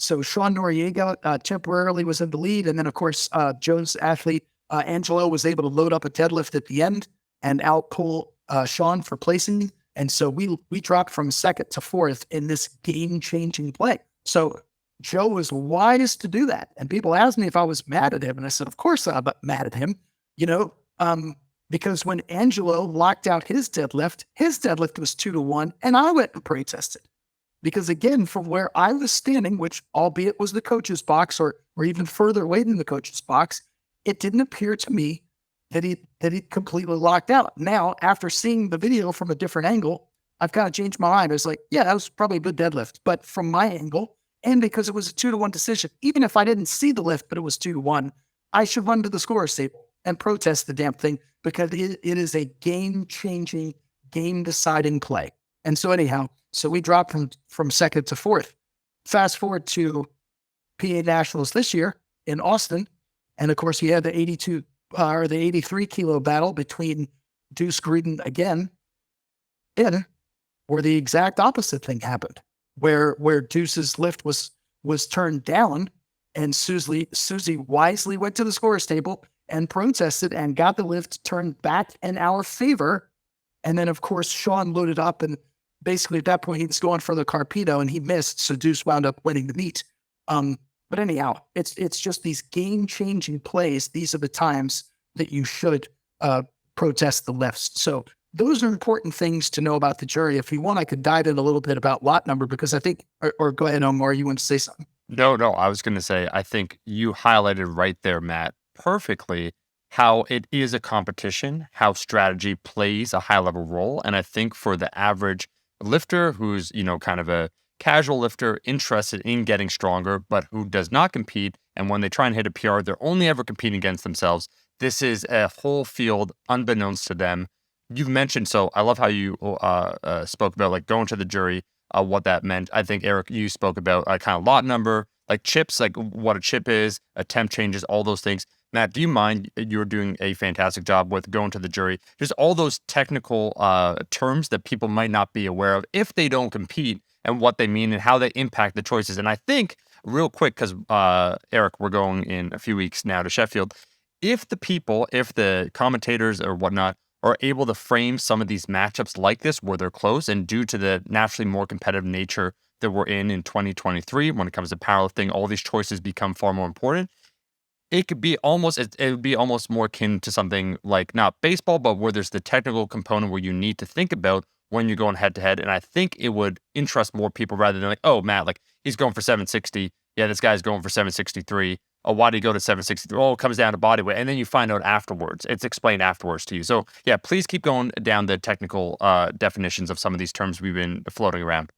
so Sean Noriega temporarily was in the lead, and then of course Joe's athlete Angelo was able to load up a deadlift at the end and outpull Sean for placing. And so we dropped from second to fourth in this game-changing play. So Joe was wise to do that. And people asked me if I was mad at him, and I said, of course I'm mad at him. Because when Angelo locked out his deadlift was 2-1, and I went and protested. Because again, from where I was standing, which albeit was the coach's box or even further away than the coach's box, it didn't appear to me that he completely locked out. Now, after seeing the video from a different angle, I've kind of changed my mind. I was like, yeah, that was probably a good deadlift. But from my angle, and because it was a 2-1 decision, even if I didn't see the lift, but it was 2-1, I should run to the scorer's table and protest the damn thing, because it is a game-changing, game-deciding play. And so anyhow, so we dropped from second to fourth. Fast forward to PA Nationals this year in Austin, and of course you had the 83 kilo battle between Deuce Green again, and where the exact opposite thing happened, where Deuce's lift was turned down, and Susie wisely went to the scorer's table and protested and got the lift turned back in our favor. And then, of course, Sean loaded up, and basically at that point, he was going for the Carpino, and he missed, so Deuce wound up winning the meet. But anyhow, it's just these game-changing plays. These are the times that you should protest the lifts. So those are important things to know about the jury. If you want, I could dive in a little bit about lot number, because I think, or go ahead, Omar, you want to say something? No, I was going to say, I think you highlighted right there, Matt, perfectly how it is a competition, how strategy plays a high level role. And I think for the average lifter who's, kind of a casual lifter interested in getting stronger, but who does not compete, and when they try and hit a PR, they're only ever competing against themselves. This is a whole field unbeknownst to them. You've mentioned, so I love how you spoke about like going to the jury, what that meant. I think, Eric, you spoke about kind of lot number, like chips, like what a chip is, attempt changes, all those things. Matt, do you mind? You're doing a fantastic job with going to the jury. Just all those technical terms that people might not be aware of if they don't compete, and what they mean and how they impact the choices. And I think, real quick, because Eric, we're going in a few weeks now to Sheffield. If the commentators or whatnot are able to frame some of these matchups like this where they're close, and due to the naturally more competitive nature that we're in 2023, when it comes to powerlifting, all these choices become far more important. It would be almost more akin to something like not baseball, but where there's the technical component where you need to think about when you're going head to head. And I think it would interest more people rather than like, oh, Matt, like he's going for 760. Yeah, this guy's going for 763. Oh, why did he go to 763? Oh, it comes down to body weight. And then you find out afterwards. It's explained afterwards to you. So yeah, please keep going down the technical definitions of some of these terms we've been floating around.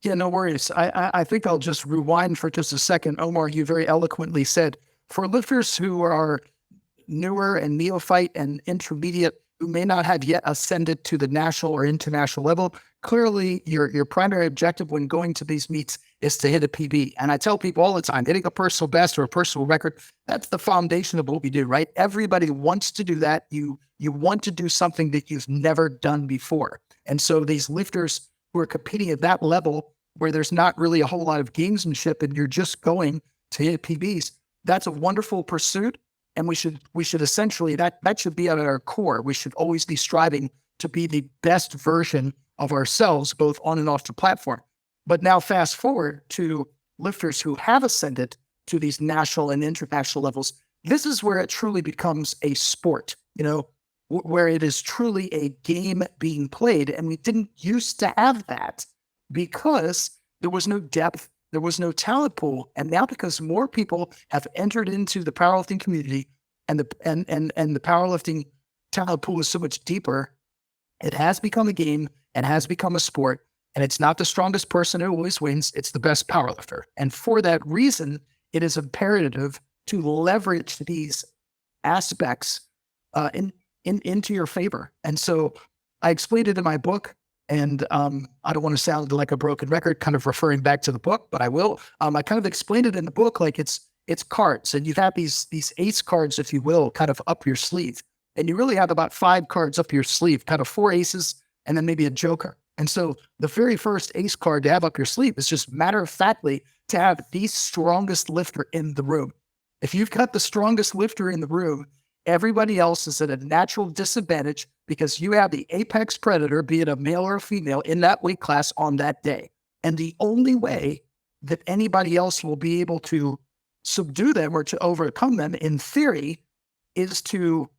Yeah, no worries. I think I'll just rewind for just a second. Omar, you very eloquently said, for lifters who are newer and neophyte and intermediate, who may not have yet ascended to the national or international level, clearly your primary objective when going to these meets is to hit a PB. And I tell people all the time, hitting a personal best or a personal record, that's the foundation of what we do, right? Everybody wants to do that. You want to do something that you've never done before. And so these lifters who are competing at that level, where there's not really a whole lot of gamesmanship and you're just going to hit PBs, that's a wonderful pursuit. And we should essentially, that should be at our core. We should always be striving to be the best version of ourselves, both on and off the platform. But now fast forward to lifters who have ascended to these national and international levels. This is where it truly becomes a sport, where it is truly a game being played. And we didn't used to have that because there was no depth. There was no talent pool. And now, because more people have entered into the powerlifting community, and the powerlifting talent pool is so much deeper, it has become a game and has become a sport. And it's not the strongest person who always wins. It's the best powerlifter. And for that reason, it is imperative to leverage these aspects into your favor. And so I explained it in my book. And I don't want to sound like a broken record, kind of referring back to the book, but I will. I kind of explained it in the book like it's cards, and you have these ace cards, if you will, kind of up your sleeve, and you really have about 5 cards up your sleeve, kind of 4 aces, and then maybe a joker. And so the very first ace card to have up your sleeve is just matter of factly to have the strongest lifter in the room. If you've got the strongest lifter in the room, everybody else is at a natural disadvantage because you have the apex predator, be it a male or a female, in that weight class on that day. And the only way that anybody else will be able to subdue them or to overcome them, in theory, is to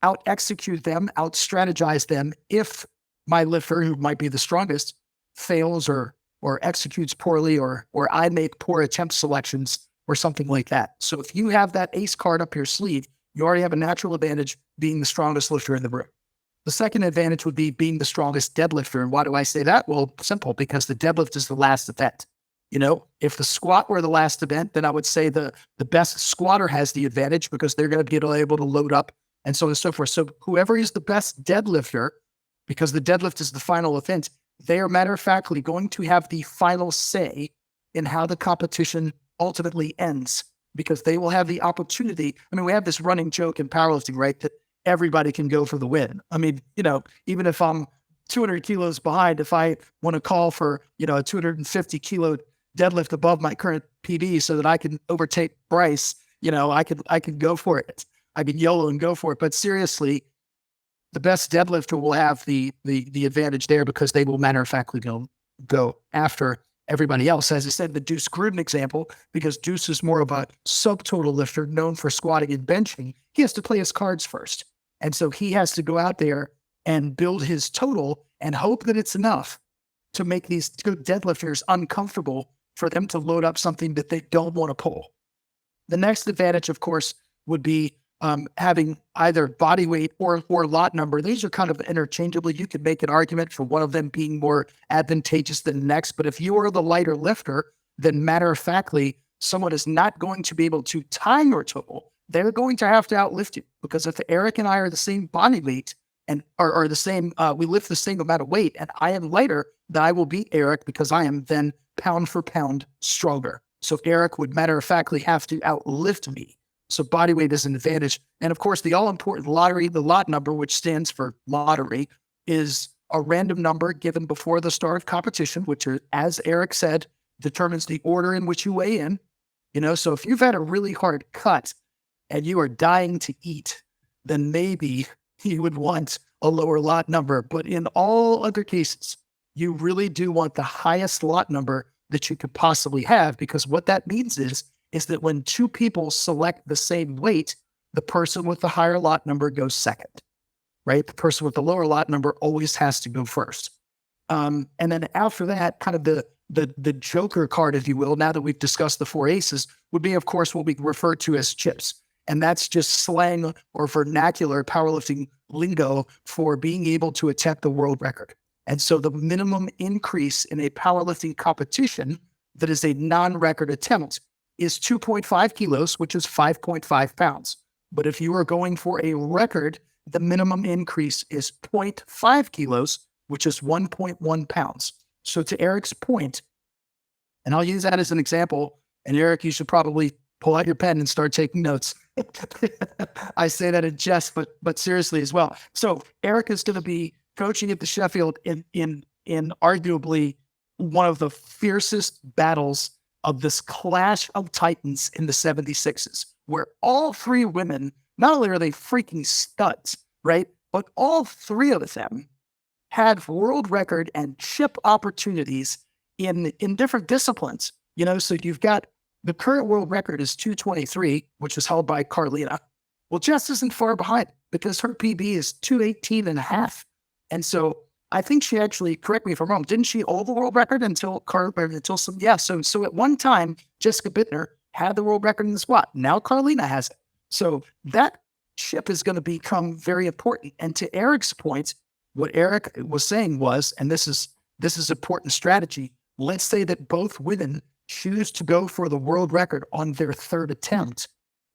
out-execute them, out-strategize them if my lifter, who might be the strongest, fails or executes poorly or I make poor attempt selections or something like that. So if you have that ace card up your sleeve, you already have a natural advantage being the strongest lifter in the room. The second advantage would be being the strongest deadlifter. And why do I say that? Well, simple, because the deadlift is the last event. You know, if the squat were the last event, then I would say the best squatter has the advantage because they're going to be able to load up and so on and so forth. So whoever is the best deadlifter, because the deadlift is the final event, they are matter of factly going to have the final say in how the competition ultimately ends, because they will have the opportunity. I mean, we have this running joke in powerlifting, right? That everybody can go for the win. I mean, you know, even if I'm 200 kilos behind, if I want to call for, you know, a 250 kilo deadlift above my current PB so that I can overtake Bryce, you know, I could go for it. I could YOLO and go for it. But seriously, the best deadlifter will have the advantage there because they will matter of factly go after everybody else. As I said, the Deuce Gruden example, because Deuce is more of a subtotal lifter known for squatting and benching, he has to play his cards first. And so he has to go out there and build his total and hope that it's enough to make these good deadlifters uncomfortable for them to load up something that they don't want to pull. The next advantage, of course, would be having either body weight or lot number. These are kind of interchangeable. You could make an argument for one of them being more advantageous than the next. But if you are the lighter lifter, then matter of factly, someone is not going to be able to tie your total. They're going to have to outlift you, because if Eric and I are the same body weight and are the same, we lift the same amount of weight, and I am lighter, then I will beat Eric because I am then pound for pound stronger. So Eric would matter of factly have to outlift me. So body weight is an advantage. And of course, the all-important lottery, the lot number, which stands for lottery, is a random number given before the start of competition, which, as Eric said, determines the order in which you weigh in. You know, so if you've had a really hard cut and you are dying to eat, then maybe you would want a lower lot number. But in all other cases, you really do want the highest lot number that you could possibly have, because what that means is that when 2 people select the same weight, the person with the higher lot number goes second, right? The person with the lower lot number always has to go first. And then after that, kind of the joker card, if you will, now that we've discussed the 4 aces, would be, of course, what we refer to as chips. And that's just slang or vernacular powerlifting lingo for being able to attempt the world record. And so the minimum increase in a powerlifting competition that is a non-record attempt is 2.5 kilos, which is 5.5 pounds. But if you are going for a record, the minimum increase is 0.5 kilos, which is 1.1 pounds. So to Eric's point, and I'll use that as an example, and Eric, you should probably pull out your pen and start taking notes. I say that in jest, but seriously as well. So Eric is going to be coaching at the Sheffield in arguably one of the fiercest battles of this clash of titans in the 76s, where all 3 women, not only are they freaking studs, right? But all 3 of them had world record and chip opportunities in different disciplines. You know, so you've got the current world record is 223, which is held by Carlina. Well, Jess isn't far behind because her PB is 218 and a half. And so I think she actually, correct me if I'm wrong, didn't she hold the world record until So at one time, Jessica Bittner had the world record in the squat. Now Carlina has it. So that chip is going to become very important. And to Eric's point, what Eric was saying was, and this is important strategy. Let's say that both women choose to go for the world record on their 3rd attempt.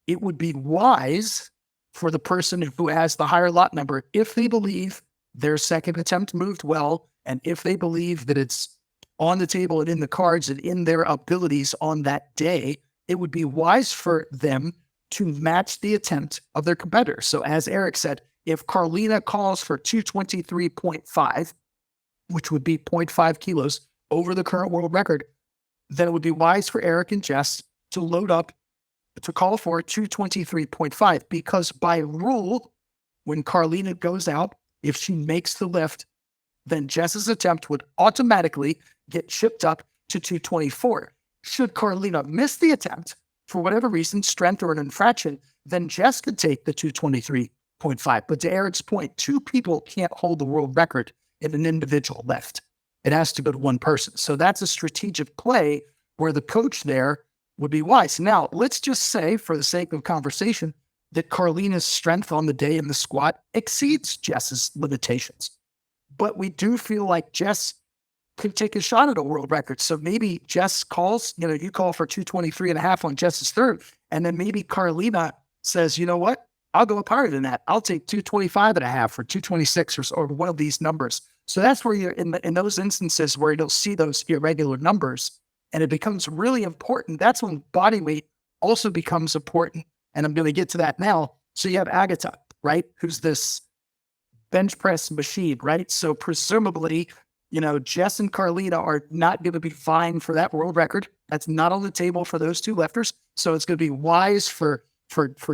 It would be wise for the person who has the higher lot number, if they believe their 2nd attempt moved well And if they believe that it's on the table and in the cards and in their abilities on that day, it would be wise for them to match the attempt of their competitor. So as Eric said, if Carlina calls for 223.5, which would be 0.5 kilos over the current world record, then it would be wise for Eric and Jess to load up to call for 223.5, because by rule, when Carlina goes out, if she makes the lift, then Jess's attempt would automatically get chipped up to 224. Should Carlina miss the attempt for whatever reason, strength or an infraction, then Jess could take the 223.5. But to Eric's point, two people can't hold the world record in an individual lift. It has to go to one person. So that's a strategic play where the coach there would be wise. Now, let's just say, for the sake of conversation, that Carlina's strength on the day in the squat exceeds Jess's limitations. But we do feel like Jess could take a shot at a world record. So maybe Jess calls, you call for 223.5 on Jess's third, and then maybe Carlina says, you know what, I'll go up higher than that. I'll take 225.5 or 226 or one of these numbers. So that's where you're in those instances where you'll see those irregular numbers, and it becomes really important. That's when body weight also becomes important. And I'm going to get to that now. So you have Agatha, right? Who's this bench press machine, right? So presumably, Jess and Carlina are not going to be vying for that world record. That's not on the table for those two lifters. So it's going to be wise for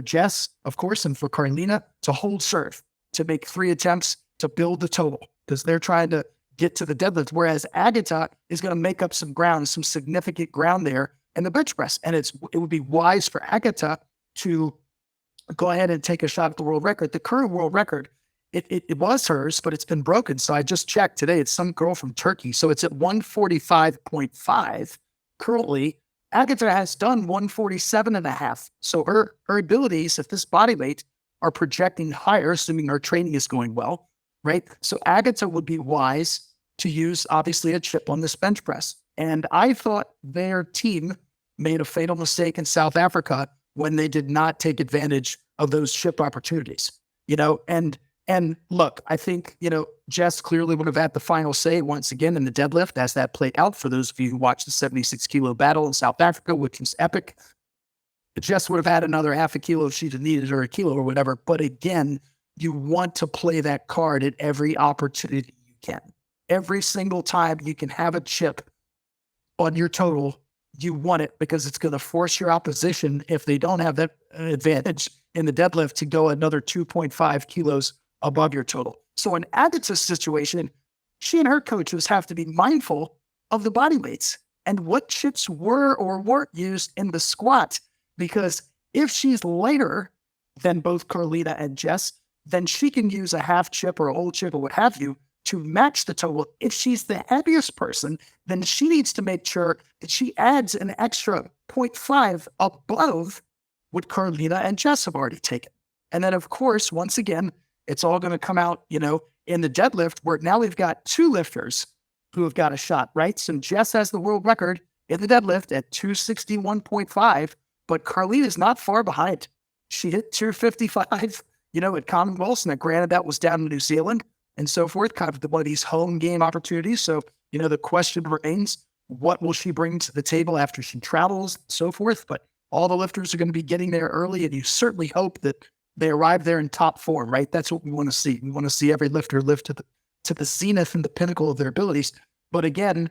Jess, of course, and for Carlina to hold serve, to make 3 attempts to build the total, because they're trying to get to the deadlift. Whereas Agatha is going to make up some ground, some significant ground there in the bench press. And it would be wise for Agatha to go ahead and take a shot at the world record. The current world record, it was hers, but it's been broken. So I just checked today. It's some girl from Turkey. So it's at 145.5 currently. Agatha has done 147.5. So her abilities at this body weight are projecting higher, assuming her training is going well, right? So Agatha would be wise to use, obviously, a chip on this bench press. And I thought their team made a fatal mistake in South Africa when they did not take advantage of those chip opportunities, and look, I think, Jess clearly would have had the final say once again in the deadlift as that played out. For those of you who watched the 76 kilo battle in South Africa, which was epic, Jess would have had another half a kilo if she'd needed, or a kilo or whatever. But again, you want to play that card at every opportunity you can. Every single time you can have a chip on your total, you want it, because it's going to force your opposition, if they don't have that advantage in the deadlift, to go another 2.5 kilos above your total. So in Agatha's situation, she and her coaches have to be mindful of the body weights and what chips were or weren't used in the squat, because if she's lighter than both Carlina and Jess, then she can use a half chip or a whole chip or what have you to match the total. If she's the heaviest person, then she needs to make sure that she adds an extra 0.5 above what Carlina and Jess have already taken. And then, of course, once again, it's all going to come out, in the deadlift, where now we've got 2 lifters who have got a shot, right? So Jess has the world record in the deadlift at 261.5, but Carlina's not far behind. She hit 255, at Commonwealth. And granted, that was down in New Zealand and so forth, kind of one of these home game opportunities. So, the question remains, what will she bring to the table after she travels, and so forth? But all the lifters are going to be getting there early, and you certainly hope that they arrive there in top form, right? That's what we want to see. We want to see every lifter lift to the zenith and the pinnacle of their abilities. But again,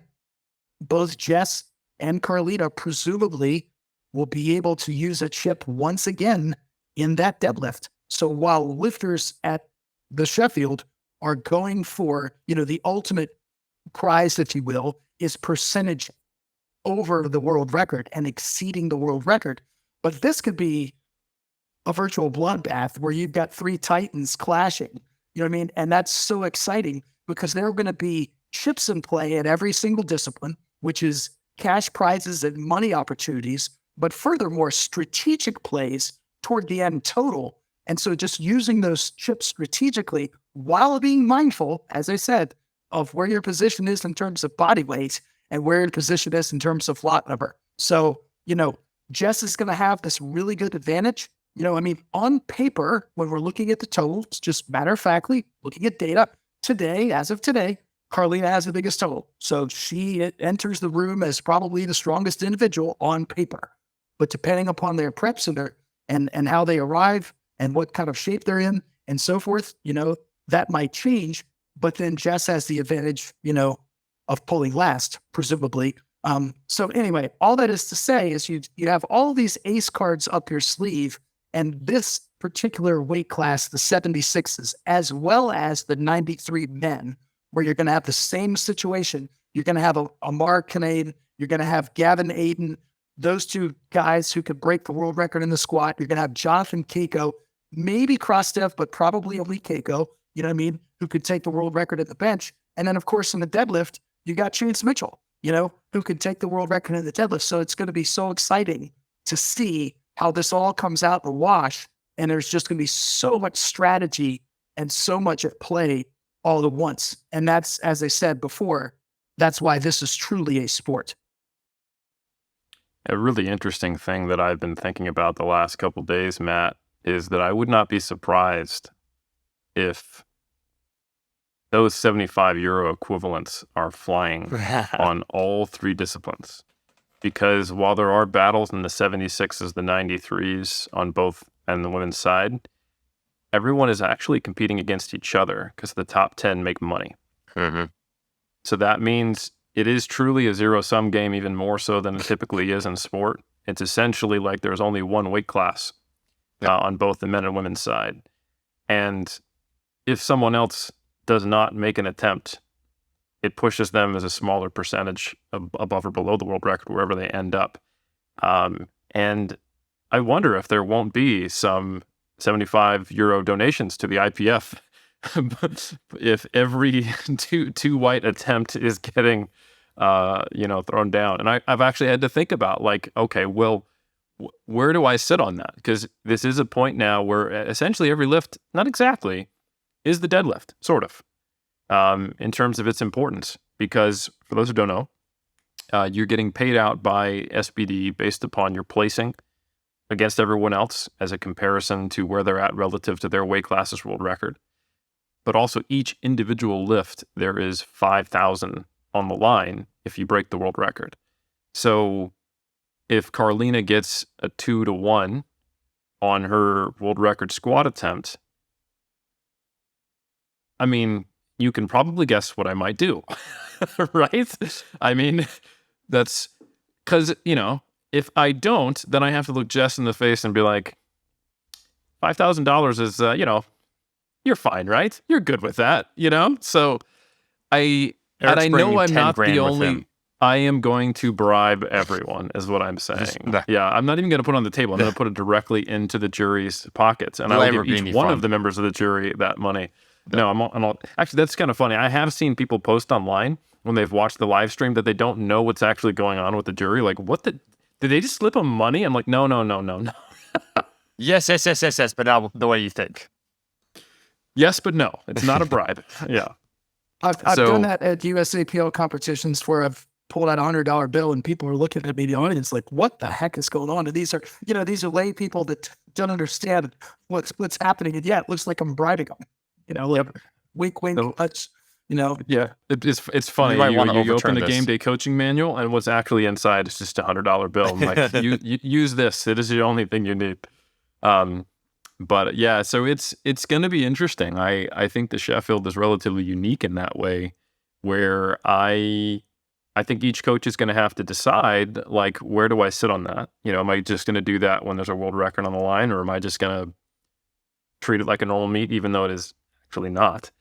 both Jess and Carlina presumably will be able to use a chip once again in that deadlift. So while lifters at the Sheffield are going for, the ultimate prize, if you will, is percentage over the world record and exceeding the world record. But this could be a virtual bloodbath where you've got 3 titans clashing, And that's so exciting, because there are going to be chips in play at every single discipline, which is cash prizes and money opportunities, but furthermore, strategic plays toward the end total. And so just using those chips strategically while being mindful, as I said, of where your position is in terms of body weight and where your position is in terms of lot number. So, Jess is going to have this really good advantage. On paper, when we're looking at the totals, just matter of factly, looking at data today, as of today, Carlina has the biggest total. So she enters the room as probably the strongest individual on paper. But depending upon their preps and how they arrive and what kind of shape they're in and so forth, that might change. But then Jess has the advantage, of pulling last, presumably. So anyway, all that is to say is you have all these ace cards up your sleeve, and this particular weight class, the 76s, as well as the 93 men, where you're going to have the same situation. You're going to have a Mark Kinane, you're going to have Gavin Aiden, those two guys who could break the world record in the squat. You're going to have Jonathan Keiko, maybe Krostev, but probably only Keiko, who could take the world record at the bench. And then, of course, in the deadlift, you got Chance Mitchell, who could take the world record in the deadlift. So it's going to be so exciting to see how this all comes out in the wash. And there's just going to be so much strategy and so much at play all at once. And that's, as I said before, that's why this is truly a sport. A really interesting thing that I've been thinking about the last couple of days, Matt, is that I would not be surprised if those 75 euro equivalents are flying on all three disciplines. Because while there are battles in the 76s, the 93s on both and the women's side, everyone is actually competing against each other because the top 10 make money. Mm-hmm. So that means it is truly a zero-sum game, even more so than it typically is in sport. It's essentially like there's only one weight class on both the men and women's side. And if someone else does not make an attempt, it pushes them as a smaller percentage above or below the world record, wherever they end up. And I wonder if there won't be some 75 euro donations to the IPF if every two white attempt is getting thrown down. And I've actually had to think about, like, okay, well, where do I sit on that? Because this is a point now where essentially every lift, not exactly, is the deadlift, sort of, in terms of its importance. Because for those who don't know, you're getting paid out by SBD based upon your placing against everyone else as a comparison to where they're at relative to their weight class's world record. But also each individual lift, there is 5,000 on the line if you break the world record. So if Carlina gets a 2-1 on her world record squat attempt, I mean, you can probably guess what I might do, right? I mean, that's because, if I don't, then I have to look Jess in the face and be like, $5,000 is, you're fine, right? You're good with that, So I know I'm not the only. I am going to bribe everyone, is what I'm saying. Yeah, I'm not even going to put it on the table. I'm going to put it directly into the jury's pockets, and I will give each one of the members of the jury that money. No, I'm all, actually, that's kind of funny. I have seen people post online when they've watched the live stream that they don't know what's actually going on with the jury. Like, did they just slip them money? I'm like, no. Yes, but not the way you think. Yes, but no. It's not a bribe. Yeah. I've done that at USAPL competitions where I've pulled out $100 bill and people are looking at me, the audience, like, what the heck is going on? And these are lay people that don't understand what's happening. And yeah, it looks like I'm bribing them. Wink, touch. Yeah, it's funny. You open the game day coaching manual, and what's actually inside is just $100 bill. I'm like, you use this. It is the only thing you need. But yeah, so it's going to be interesting. I think the Sheffield is relatively unique in that way, where I think each coach is going to have to decide, like, where do I sit on that? Am I just going to do that when there's a world record on the line, or am I just going to treat it like a normal meet, even though it is actually not?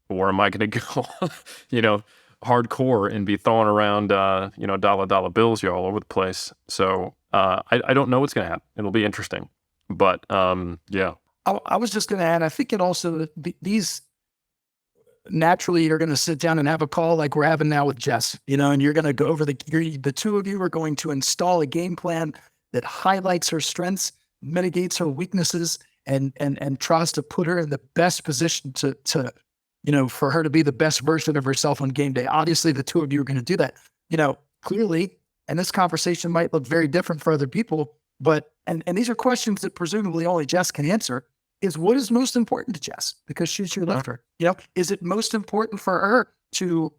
Or am I going to go, hardcore and be throwing around, dollar bills all over the place? So I don't know what's going to happen. It'll be interesting. But yeah. I was just going to add, I think it also, these naturally you're going to sit down and have a call like we're having now with Jess, and you're going to go over the two of you are going to install a game plan that highlights her strengths, mitigates her weaknesses, and tries to put her in the best position to for her to be the best version of herself on game day. Obviously, the two of you are going to do that, clearly, and this conversation might look very different for other people, but, and these are questions that presumably only Jess can answer, is what is most important to Jess? Because she's your lifter. Is it most important for her to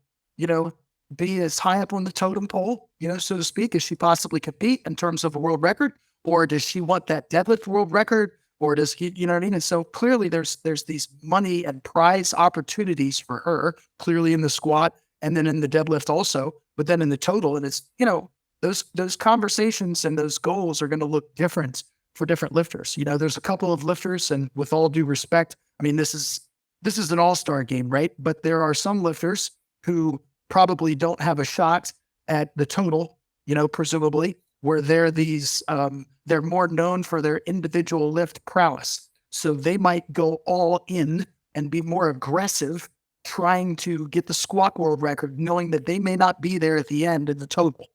be as high up on the totem pole, so to speak, as she possibly could be in terms of a world record? Or does she want that deadlift world record? Or does he, you know what I mean? And so clearly there's these money and prize opportunities for her, clearly in the squat and then in the deadlift also, but then in the total. And it's, those conversations and those goals are going to look different for different lifters. There's a couple of lifters, and with all due respect, I mean, this is an all-star game, right? But there are some lifters who probably don't have a shot at the total, presumably, where they're more known for their individual lift prowess. So they might go all in and be more aggressive trying to get the squat world record, knowing that they may not be there at the end in the total.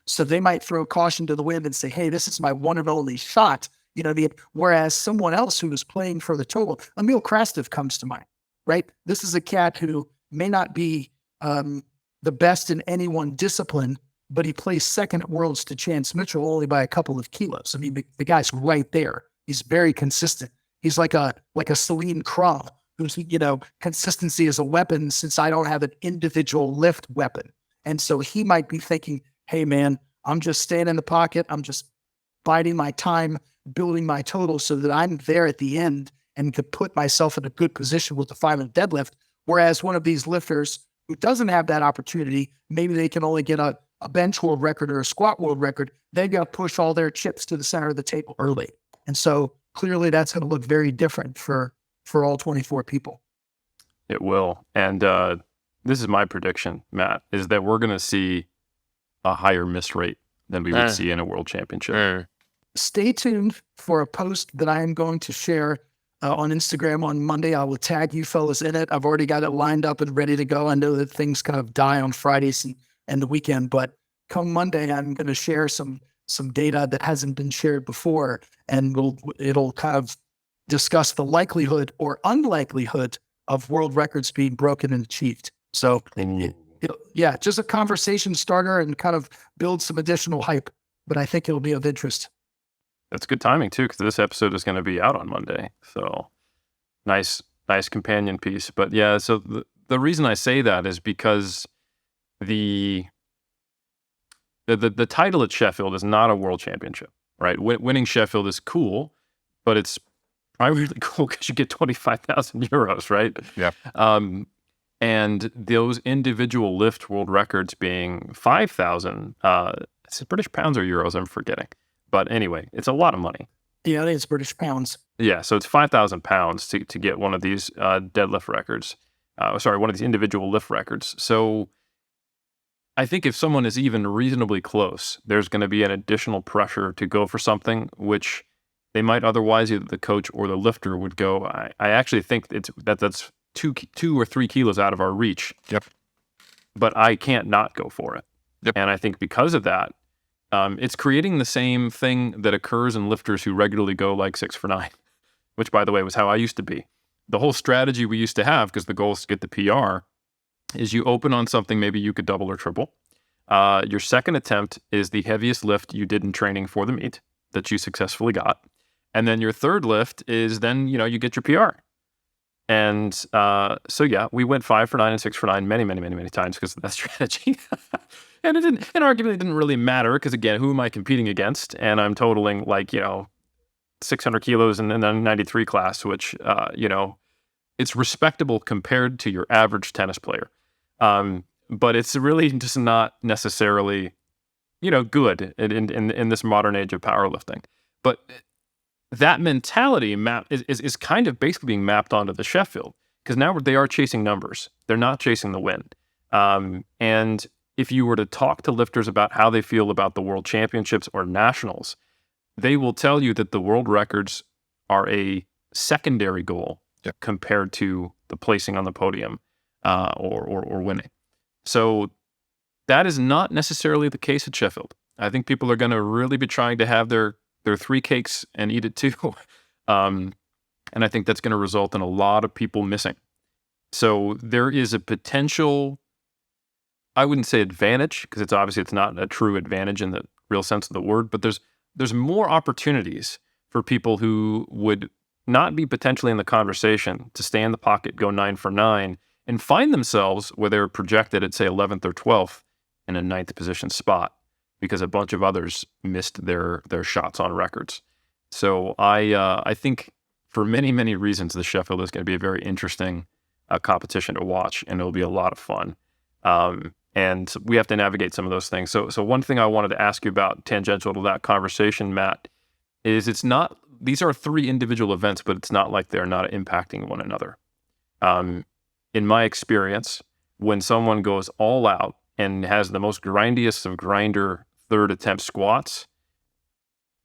So they might throw caution to the wind and say, hey, this is my one and only shot. Whereas someone else who is playing for the total, Emil Krastev comes to mind, right? This is a cat who may not be the best in any one discipline, but he plays second at Worlds to Chance Mitchell only by a couple of kilos. I mean, the guy's right there. He's very consistent. He's like a Celine Crum, whose, consistency is a weapon since I don't have an individual lift weapon. And so he might be thinking, hey, man, I'm just staying in the pocket. I'm just biding my time, building my total so that I'm there at the end and to put myself in a good position with the 5-minute deadlift. Whereas one of these lifters who doesn't have that opportunity, maybe they can only get a bench world record or a squat world record. They've got to push all their chips to the center of the table early. And so clearly that's going to look very different for all 24 people. It will. And this is my prediction, Matt, is that we're going to see a higher miss rate than we would see in a world championship. Stay tuned for a post that I am going to share on Instagram on Monday. I will tag you fellas in it. I've already got it lined up and ready to go. I know that things kind of die on Fridays and the weekend, but come Monday, I'm going to share some data that hasn't been shared before, and it'll kind of discuss the likelihood or unlikelihood of world records being broken and achieved. So just a conversation starter and kind of build some additional hype, but I think it'll be of interest. That's good timing too, because this episode is going to be out on Monday. So nice companion piece. But yeah, so the reason I say that is because the title at Sheffield is not a world championship, right? Winning Sheffield is cool, but it's primarily cool because you get 25,000 euros, right? Yeah. And those individual lift world records being 5,000, is it British pounds or euros? I'm forgetting. But anyway, it's a lot of money. Yeah, I think it's British pounds. Yeah, so it's 5,000 pounds to get one of these deadlift records. One of these individual lift records. So I think if someone is even reasonably close, there's going to be an additional pressure to go for something which they might otherwise, either the coach or the lifter would go, I actually think that's 2 or 3 kilos out of our reach. Yep. But I can't not go for it. Yep. And I think because of that, it's creating the same thing that occurs in lifters who regularly go like 6 for 9, which, by the way, was how I used to be. The whole strategy we used to have, because the goal is to get the PR, is you open on something maybe you could double or triple. Your second attempt is the heaviest lift you did in training for the meet that you successfully got. And then your third lift is then, you get your PR. And so, yeah, we went 5 for 9 and 6 for 9 many, many, many, many times because of that strategy. And arguably it didn't really matter because, again, who am I competing against? And I'm totaling 600 kilos in the 93 class, which, it's respectable compared to your average tennis player. But it's really just not necessarily, good in this modern age of powerlifting. But that mentality is kind of basically being mapped onto the Sheffield, because now they are chasing numbers. They're not chasing the win. And if you were to talk to lifters about how they feel about the world championships or nationals, they will tell you that the world records are a secondary goal compared to the placing on the podium or winning. So that is not necessarily the case at Sheffield. I think people are going to really be trying to have their 3 cakes and eat it too. And I think that's going to result in a lot of people missing. So there is a potential, I wouldn't say advantage, because it's not a true advantage in the real sense of the word, but there's more opportunities for people who would not be potentially in the conversation to stay in the pocket, go 9 for 9, and find themselves where they're projected at, say, 11th or 12th in a 9th position spot because a bunch of others missed their shots on records. So I think for many, many reasons, the Sheffield is going to be a very interesting competition to watch, and it'll be a lot of fun. And we have to navigate some of those things. So one thing I wanted to ask you about, tangential to that conversation, Matt, is these are 3 individual events, but it's not like they're not impacting one another. In my experience, when someone goes all out and has the most grindiest of grinder third attempt squats,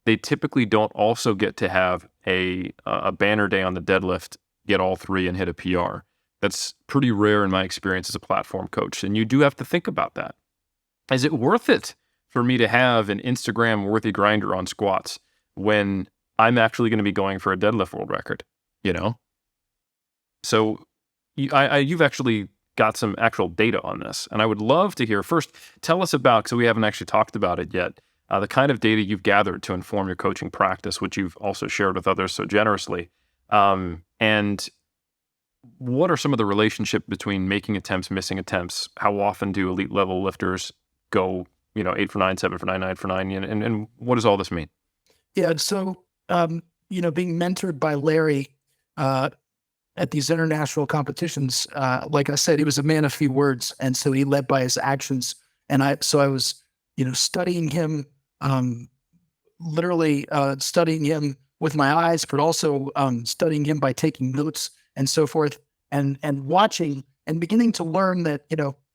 they typically don't also get to have a banner day on the deadlift, get all 3 and hit a PR. That's pretty rare in my experience as a platform coach. And you do have to think about that. Is it worth it for me to have an Instagram worthy grinder on squats when I'm actually going to be going for a deadlift world record, So you've actually got some actual data on this. And I would love to hear, first, tell us about, because we haven't actually talked about it yet, the kind of data you've gathered to inform your coaching practice, which you've also shared with others so generously. And what are some of the relationship between making attempts, missing attempts? How often do elite level lifters go, 8 for 9, 7 for 9, 9 for 9? And what does all this mean? Yeah. So, being mentored by Larry at these international competitions, like I said, he was a man of few words. And so he led by his actions. And I was, studying him, literally studying him with my eyes, but also studying him by taking notes and so forth, and watching and beginning to learn that,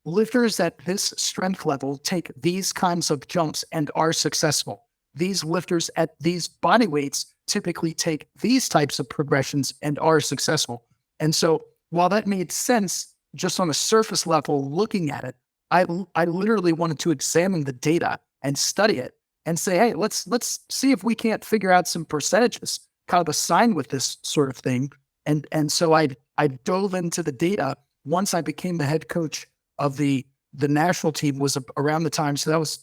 lifters at this strength level take these kinds of jumps and are successful. These lifters at these body weights typically take these types of progressions and are successful. And so while that made sense just on a surface level looking at it, I literally wanted to examine the data and study it and say, hey, let's see if we can't figure out some percentages kind of assigned with this sort of thing. And so I dove into the data once I became the head coach of the national team. Was around the time. So that was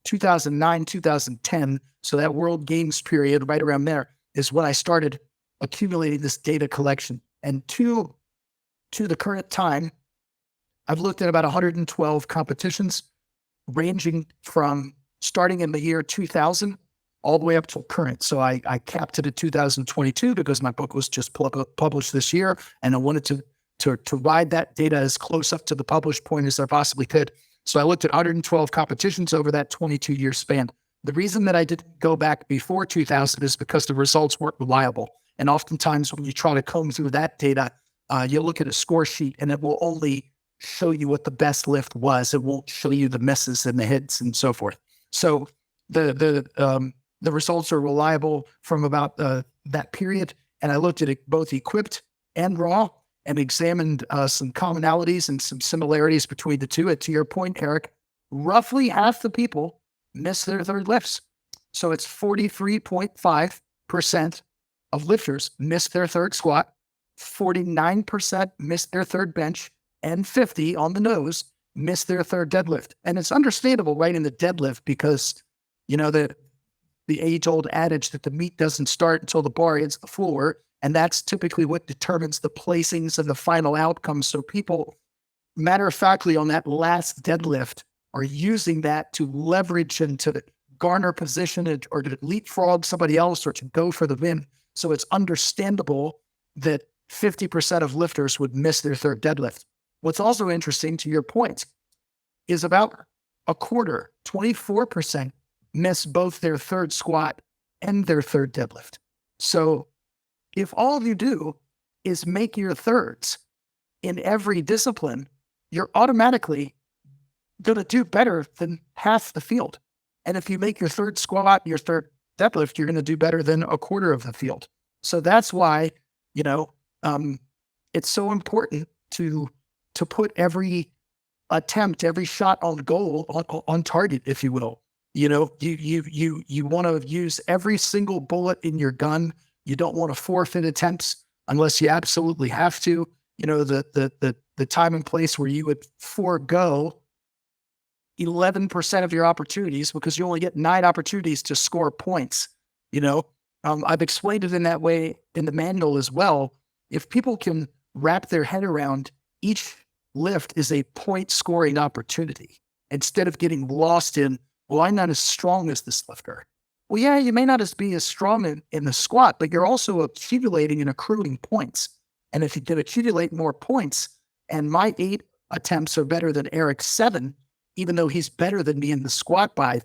2009, 2010. So that World Games period right around there is when I started accumulating this data collection. And to the current time, I've looked at about 112 competitions ranging from starting in the year 2000 all the way up till current. So I capped it at 2022 because my book was just published this year, and I wanted to ride that data as close up to the published point as I possibly could. So I looked at 112 competitions over that 22-year span. The reason that I didn't go back before 2000 is because the results weren't reliable. And oftentimes when you try to comb through that data, you look at a score sheet and it will only show you what the best lift was. It won't show you the misses and the hits and so forth. So the results are reliable from about that period. And I looked at it both equipped and raw and examined some commonalities and some similarities between the two. And to your point, Eric, roughly half the people miss their third lifts. So it's 43.5% of lifters miss their third squat, 49% miss their third bench, and 50 on the nose miss their third deadlift. And it's understandable right in the deadlift because, the age-old adage that the meat doesn't start until the bar hits the floor, and that's typically what determines the placings and the final outcomes. So people, matter-of-factly, on that last deadlift are using that to leverage and to garner position or to leapfrog somebody else or to go for the win. So it's understandable that 50% of lifters would miss their third deadlift. What's also interesting, to your point, is about a quarter, 24%, miss both their third squat and their third deadlift. So if all you do is make your thirds in every discipline, you're automatically going to do better than half the field. And if you make your third squat, your third deadlift, you're going to do better than a quarter of the field. So that's why, it's so important to put every attempt, every shot on goal, on target, if you will. You want to use every single bullet in your gun. You don't want to forfeit attempts unless you absolutely have to. The time and place where you would forego 11% of your opportunities because you only get 9 opportunities to score points. I've explained it in that way in the manual as well. If people can wrap their head around each lift is a point scoring opportunity instead of getting lost in, well, I'm not as strong as this lifter. Well, yeah, you may not be as strong in the squat, but you're also accumulating and accruing points. And if you can accumulate more points, and my 8 attempts are better than Eric's 7, even though he's better than me in the squat by,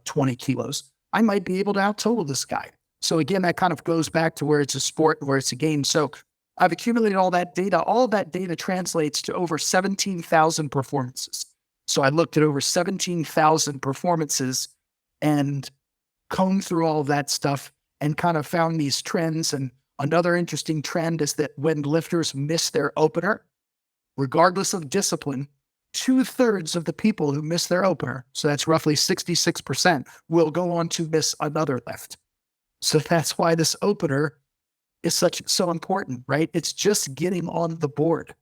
20 kilos, I might be able to out-total this guy. So again, that kind of goes back to where it's a sport and where it's a game. So I've accumulated all that data. All of that data translates to over 17,000 performances. So I looked at over 17,000 performances and combed through all of that stuff and kind of found these trends. And another interesting trend is that when lifters miss their opener, regardless of discipline, 2/3 of the people who miss their opener, so that's roughly 66%, will go on to miss another lift. So that's why this opener is so important, right? It's just getting on the board.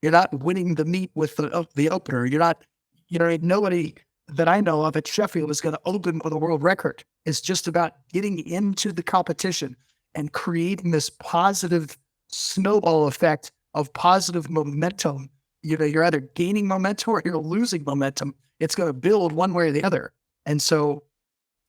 You're not winning the meet with the opener. You're not, nobody that I know of at Sheffield is going to open with a world record. It's just about getting into the competition and creating this positive snowball effect of positive momentum. You're either gaining momentum or you're losing momentum. It's going to build one way or the other. And so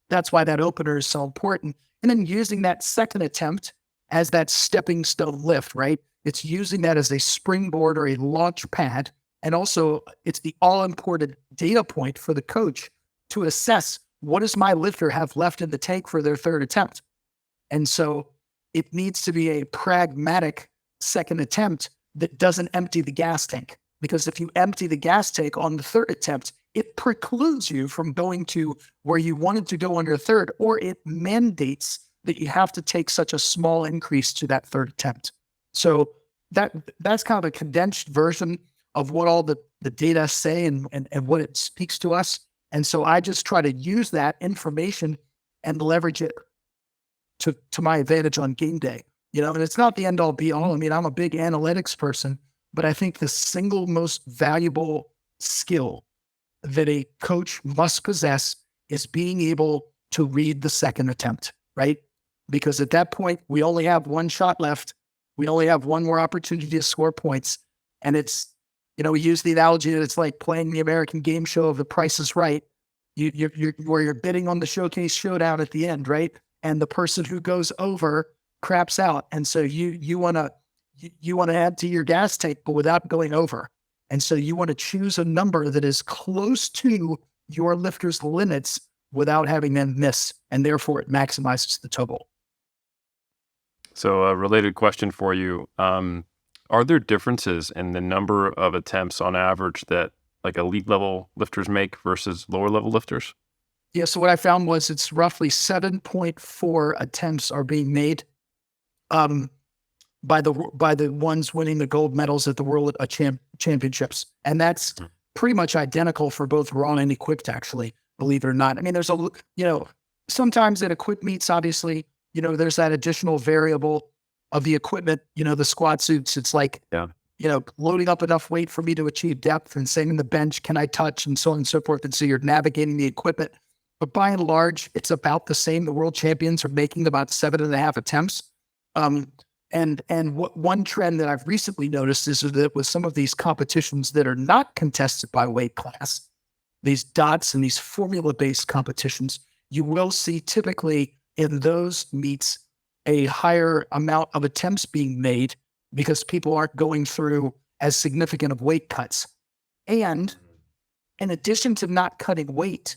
that's why that opener is so important. And then using that second attempt as that stepping stone lift, right? It's using that as a springboard or a launch pad. And also it's the all-important data point for the coach to assess, what does my lifter have left in the tank for their third attempt? And so it needs to be a pragmatic second attempt that doesn't empty the gas tank. Because if you empty the gas tank on the third attempt, it precludes you from going to where you wanted to go on your third, or it mandates that you have to take such a small increase to that third attempt. So that's kind of a condensed version of what all the data say and what it speaks to us. And so I just try to use that information and leverage it to my advantage on game day. And it's not the end all be all. I mean, I'm a big analytics person, but I think the single most valuable skill that a coach must possess is being able to read the second attempt, right? Because at that point, we only have one shot left. We only have one more opportunity to score points. And it's, we use the analogy that it's like playing the American game show of The Price is Right. Where you're bidding on the showcase showdown at the end, right? And the person who goes over craps out. And so you want to add to your gas tank, but without going over. And so you want to choose a number that is close to your lifter's limits without having them miss. And therefore it maximizes the total. So a related question for you. Are there differences in the number of attempts on average that like elite level lifters make versus lower level lifters? Yeah. So what I found was it's roughly 7.4 attempts are being made by the ones winning the gold medals at the World Championships. And that's pretty much identical for both raw and equipped, actually, believe it or not. I mean, there's sometimes at equipped meets, obviously, there's that additional variable of the equipment, the squat suits. It's like, loading up enough weight for me to achieve depth and saying in the bench, can I touch, and so on and so forth. And so you're navigating the equipment. But by and large, it's about the same. The world champions are making about 7.5 attempts. And one trend that I've recently noticed is that with some of these competitions that are not contested by weight class, these dots and these formula-based competitions, you will see typically in those meets a higher amount of attempts being made because people aren't going through as significant of weight cuts. And in addition to not cutting weight,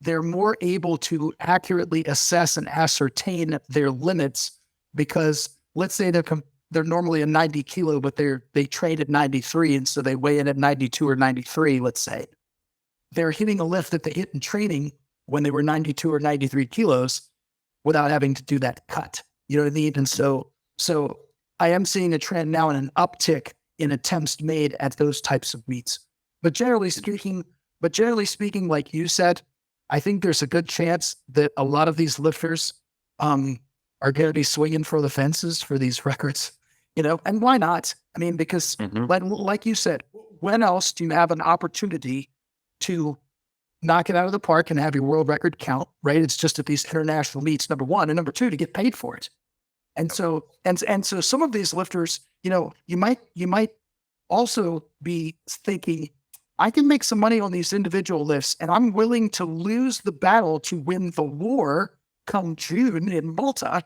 they're more able to accurately assess and ascertain their limits because let's say they're normally a 90 kilo, but they train at 93, and so they weigh in at 92 or 93, let's say. They're hitting a lift that they hit in training when they were 92 or 93 kilos without having to do that cut. You know what I mean? And so I am seeing a trend now in an uptick in attempts made at those types of meets. But generally speaking, like you said, I think there's a good chance that a lot of these lifters are going to be swinging for the fences for these records, and why not? I mean, because like you said, when else do you have an opportunity to knock it out of the park and have your world record count, right? It's just at these international meets, number one, and number two, to get paid for it. And so some of these lifters, you might also be thinking, I can make some money on these individual lifts, and I'm willing to lose the battle to win the war come June in Malta,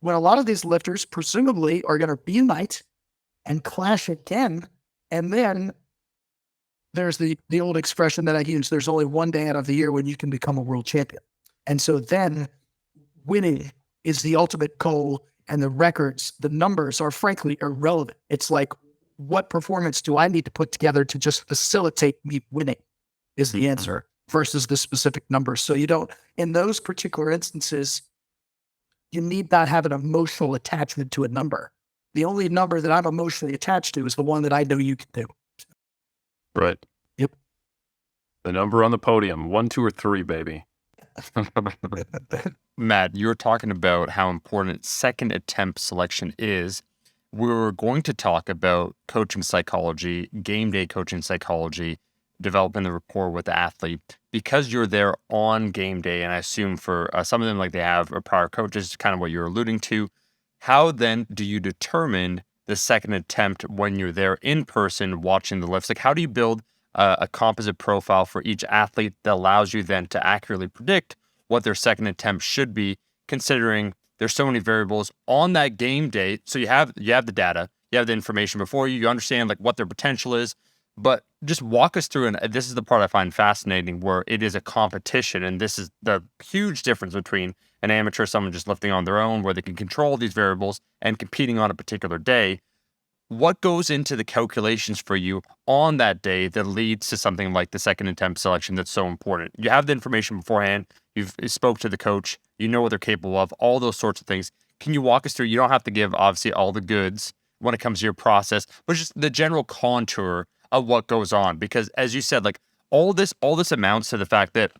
when a lot of these lifters presumably are going to reunite and clash again. And then there's the old expression that I use, there's only one day out of the year when you can become a world champion. And so then winning is the ultimate goal, and the records, the numbers are frankly irrelevant. It's like, what performance do I need to put together to just facilitate me winning is the answer versus the specific numbers. So you don't, in those particular instances, you need not have an emotional attachment to a number. The only number that I'm emotionally attached to is the one that I know you can do. Right. Yep. The number on the podium, 1, 2, or 3, baby. Matt, you were talking about how important second attempt selection is. We're going to talk about coaching psychology, game day coaching psychology, developing the rapport with the athlete. Because you're there on game day, and I assume for some of them, like they have a prior coaches, kind of what you're alluding to, how then do you determine the second attempt when you're there in person watching the lifts? Like, how do you build a composite profile for each athlete that allows you then to accurately predict what their second attempt should be, considering there's so many variables on that game day? So you have the data, you have the information before you understand like what their potential is, but just walk us through. And this is the part I find fascinating, where it is a competition, and this is the huge difference between an amateur, someone just lifting on their own, where they can control these variables, and competing on a particular day. What goes into the calculations for you on that day that leads to something like the second attempt selection that's so important? You have the information beforehand. You've spoke to the coach. You know what they're capable of, all those sorts of things. Can you walk us through? You don't have to give, obviously, all the goods when it comes to your process, but just the general contour of what goes on. Because as you said, like all this amounts to the fact that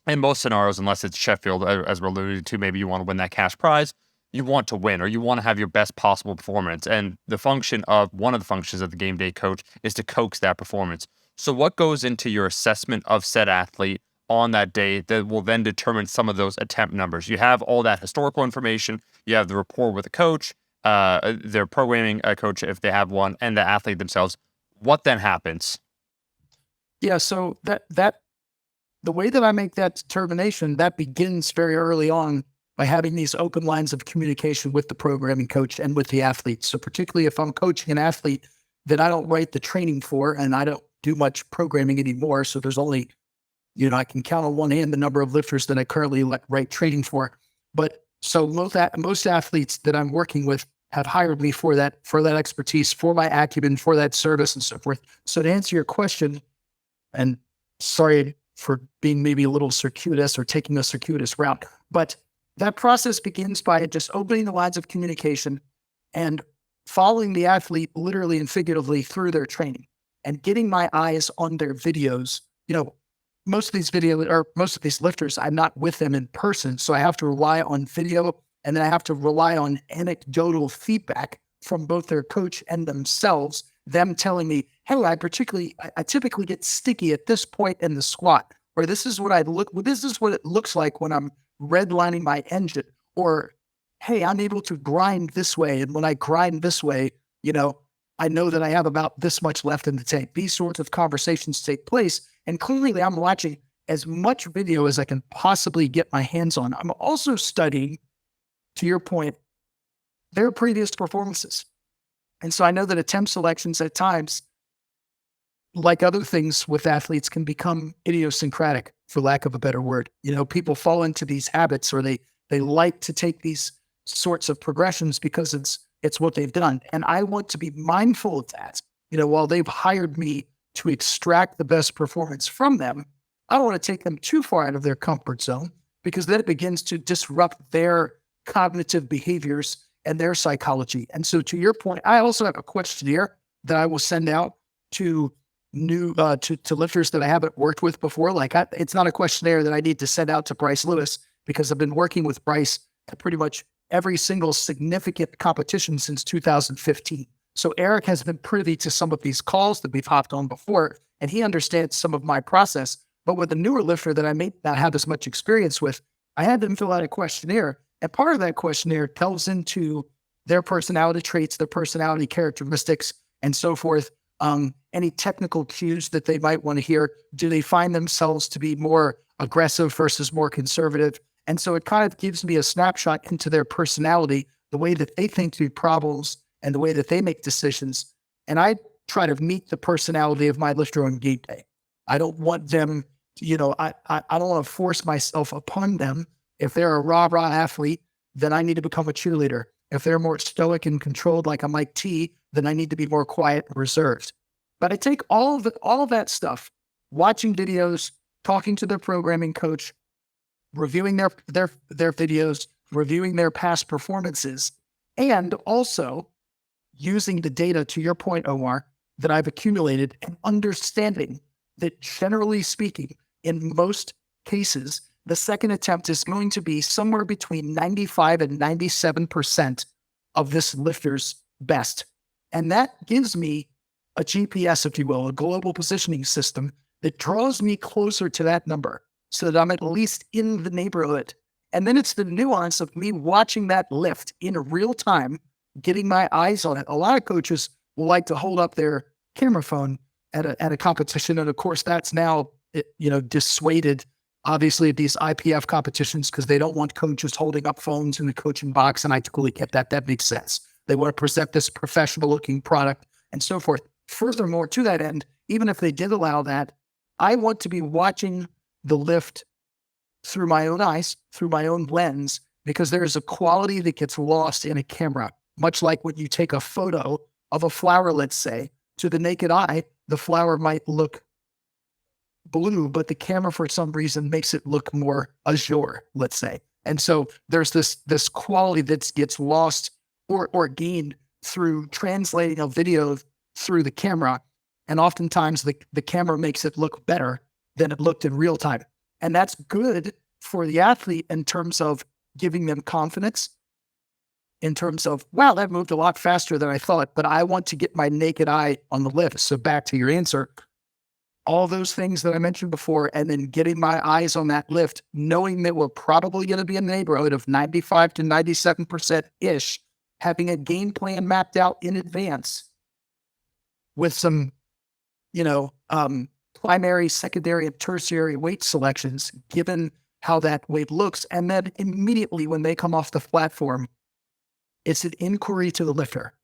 in most scenarios, unless it's Sheffield, as we're alluding to, maybe you want to win that cash prize, you want to win, or you want to have your best possible performance. And one of the functions of the game day coach is to coax that performance. So what goes into your assessment of said athlete on that day that will then determine some of those attempt numbers? You have all that historical information, you have the rapport with the coach, their programming coach, if they have one, and the athlete themselves. What then happens? Yeah, so that the way that I make that determination, that begins very early on by having these open lines of communication with the programming coach and with the athlete. So particularly if I'm coaching an athlete that I don't write the training for, and I don't do much programming anymore, so there's only, I can count on one hand the number of lifters that I currently write training for. But so most athletes that I'm working with have hired me for that expertise, for my acumen, for that service, and so forth. So to answer your question, and sorry for being maybe a little circuitous or taking a circuitous route, but that process begins by just opening the lines of communication and following the athlete literally and figuratively through their training and getting my eyes on their videos. Most of these lifters, I'm not with them in person, so I have to rely on video, and then I have to rely on anecdotal feedback from both their coach and themselves, them telling me, hey, I typically get sticky at this point in the squat, or this is what it looks like when I'm redlining my engine, or hey, I'm able to grind this way, and when I grind this way, I know that I have about this much left in the tank. These sorts of conversations take place, and clearly I'm watching as much video as I can possibly get my hands on. I'm also studying, to your point, their previous performances. And so I know that attempt selections at times, like other things with athletes, can become idiosyncratic, for lack of a better word. People fall into these habits, or they like to take these sorts of progressions because it's what they've done. And I want to be mindful of that. While they've hired me to extract the best performance from them, I don't want to take them too far out of their comfort zone, because then it begins to disrupt their cognitive behaviors and their psychology. And so to your point, I also have a questionnaire that I will send out to new to lifters that I haven't worked with before. It's not a questionnaire that I need to send out to Bryce Lewis, because I've been working with Bryce at pretty much every single significant competition since 2015. So Eric has been privy to some of these calls that we've hopped on before, and he understands some of my process. But with a newer lifter that I may not have as much experience with, I had them fill out a questionnaire, and part of that questionnaire delves into their personality traits, their personality characteristics, and so forth. any technical cues that they might want to hear. Do they find themselves to be more aggressive versus more conservative? And so it kind of gives me a snapshot into their personality, the way that they think through problems and the way that they make decisions. And I try to meet the personality of my lifter on game day. I don't want them, I don't want to force myself upon them. If they're a rah-rah athlete, then I need to become a cheerleader. If they're more stoic and controlled like a Mike T, then I need to be more quiet and reserved. But I take all of that stuff, watching videos, talking to their programming coach, reviewing their videos, reviewing their past performances, and also using the data, to your point, Omar, that I've accumulated, and understanding that, generally speaking, in most cases, the second attempt is going to be somewhere between 95 and 97% of this lifter's best. And that gives me a GPS, if you will, a global positioning system that draws me closer to that number so that I'm at least in the neighborhood. And then it's the nuance of me watching that lift in real time, getting my eyes on it. A lot of coaches will like to hold up their camera phone at a competition. And of course, that's now, dissuaded, obviously, at these IPF competitions, because they don't want coaches holding up phones in the coaching box. And I totally get that. That makes sense. They want to present this professional looking product and so forth. Furthermore, to that end, even if they did allow that, I want to be watching the lift through my own eyes, through my own lens, because there is a quality that gets lost in a camera. Much like when you take a photo of a flower, let's say, to the naked eye, the flower might look blue, but the camera, for some reason, makes it look more azure, let's say. And so there's this quality that gets lost or gained through translating a video through the camera. And oftentimes the camera makes it look better than it looked in real time. And that's good for the athlete in terms of giving them confidence, in terms of, wow, that moved a lot faster than I thought, but I want to get my naked eye on the lift. So back to your answer, all those things that I mentioned before, and then getting my eyes on that lift, knowing that we're probably going to be in the neighborhood of 95 to 97%-ish, having a game plan mapped out in advance with some, primary, secondary, and tertiary weight selections, given how that weight looks. And then immediately when they come off the platform, it's an inquiry to the lifter.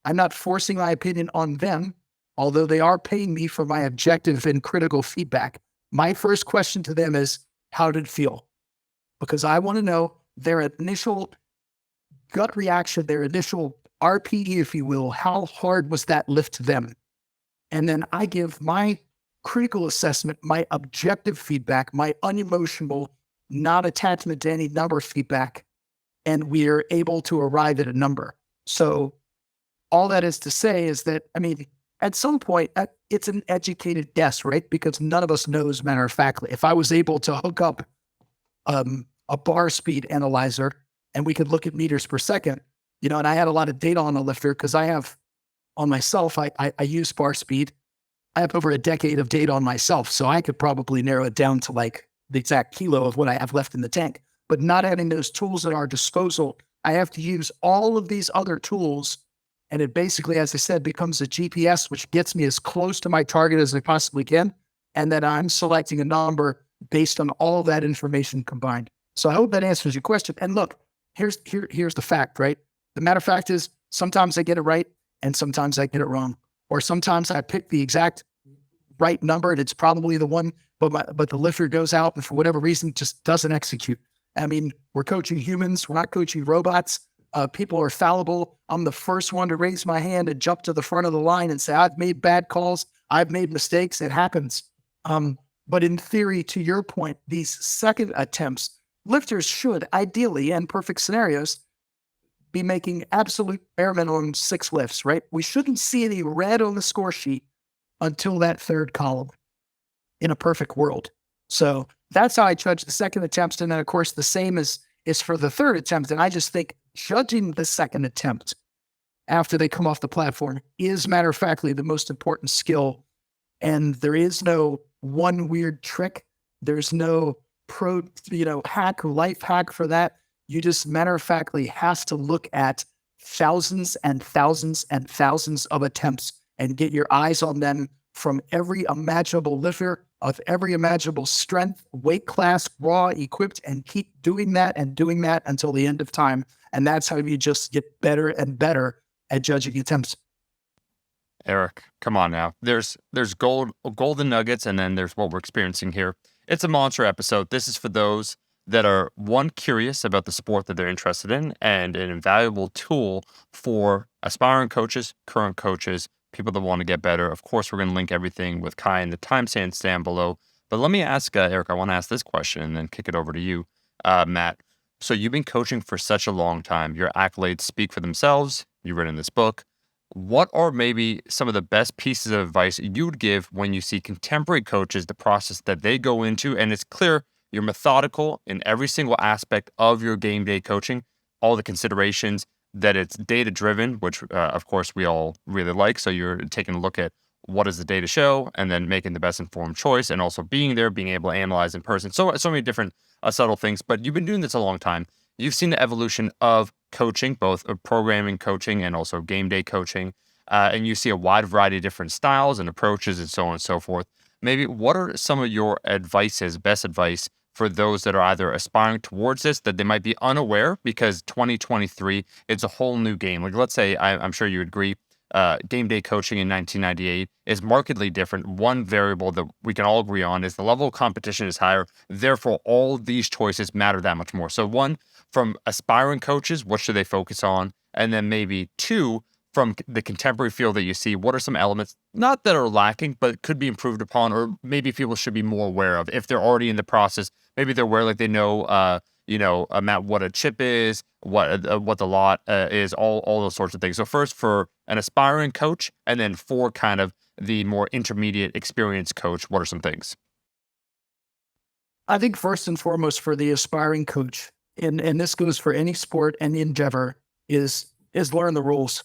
I'm not forcing my opinion on them, although they are paying me for my objective and critical feedback. My first question to them is, how did it feel? Because I want to know their initial gut reaction, their initial RPE, if you will. How hard was that lift to them? And then I give my critical assessment, my objective feedback, my unemotional, not attachment to any number feedback, and we are able to arrive at a number. So all that is to say is that, at some point, it's an educated guess, right? Because none of us knows, matter of factly. If I was able to hook up a bar speed analyzer and we could look at meters per second, and I had a lot of data on the lifter because I have on myself, I use bar speed. I have over a decade of data on myself, so I could probably narrow it down to like the exact kilo of what I have left in the tank. But not having those tools at our disposal, I have to use all of these other tools. And it basically, as I said, becomes a GPS, which gets me as close to my target as I possibly can. And then I'm selecting a number based on all that information combined. So I hope that answers your question. And look, here's the fact, right? The matter of fact is, sometimes I get it right and sometimes I get it wrong. Or sometimes I pick the exact right number and it's probably the one, but the lifter goes out and for whatever reason just doesn't execute. We're coaching humans. We're not coaching robots. People are fallible. I'm the first one to raise my hand and jump to the front of the line and say, I've made bad calls. I've made mistakes. It happens. But in theory, to your point, these second attempts, lifters should ideally, in perfect scenarios, be making absolute bare minimum 6 lifts, right? We shouldn't see any red on the score sheet until that third column in a perfect world. So that's how I judge the second attempts. And then, of course, the same is for the third attempt. And I just think judging the second attempt after they come off the platform is, matter of factly, the most important skill. And there is no one weird trick. There's no hack or life hack for that. You just, matter of factly, has to look at thousands and thousands and thousands of attempts and get your eyes on them from every imaginable lifter of every imaginable strength, weight class, raw, equipped, and keep doing that until the end of time. And that's how you just get better and better at judging attempts. Eric, come on now. There's golden nuggets, and then there's what we're experiencing here. It's a monster episode. This is for those that are, one, curious about the sport that they're interested in, and an invaluable tool for aspiring coaches, current coaches, people that want to get better. Of course, we're going to link everything with Kai and the timestamps down below. But let me ask, Eric, I want to ask this question and then kick it over to you, Matt. So you've been coaching for such a long time. Your accolades speak for themselves. You've written this book. What are maybe some of the best pieces of advice you would give when you see contemporary coaches, the process that they go into? And it's clear you're methodical in every single aspect of your game day coaching, all the considerations, that it's data driven, which of course we all really like. So you're taking a look at what does the data show and then making the best informed choice, and also being there, being able to analyze in person. So many different subtle things, but you've been doing this a long time. You've seen the evolution of coaching, both of programming coaching and also game day coaching. And you see a wide variety of different styles and approaches and so on and so forth. Maybe what are some of your best advice for those that are either aspiring towards this, that they might be unaware, because 2023, it's a whole new game. Like, let's say, I'm sure you would agree, game day coaching in 1998 is markedly different. One variable that we can all agree on is the level of competition is higher. Therefore, all these choices matter that much more. So one, from aspiring coaches, what should they focus on? And then maybe two, from the contemporary field that you see, what are some elements, not that are lacking, but could be improved upon, or maybe people should be more aware of if they're already in the process? Maybe they're aware, like they know, Matt, what a chip is, what the lot is, all those sorts of things. So first, for an aspiring coach, and then for kind of the more intermediate experienced coach, what are some things? I think first and foremost for the aspiring coach, and this goes for any sport and endeavor, is learn the rules.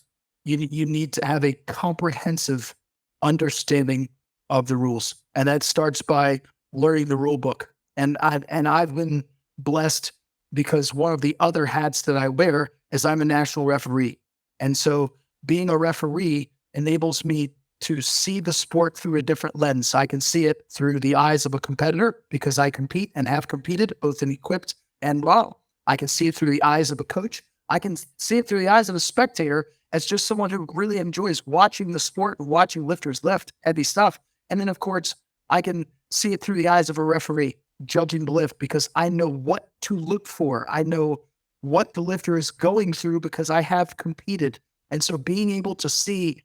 You need to have a comprehensive understanding of the rules, and that starts by learning the rule book. And I've been blessed because one of the other hats that I wear is I'm a national referee, and so being a referee enables me to see the sport through a different lens. I can see it through the eyes of a competitor because I compete and have competed both in equipped and raw. I can see it through the eyes of a coach. I can see it through the eyes of a spectator as just someone who really enjoys watching the sport and watching lifters lift heavy stuff. And then, of course, I can see it through the eyes of a referee judging the lift because I know what to look for. I know what the lifter is going through because I have competed. And so being able to see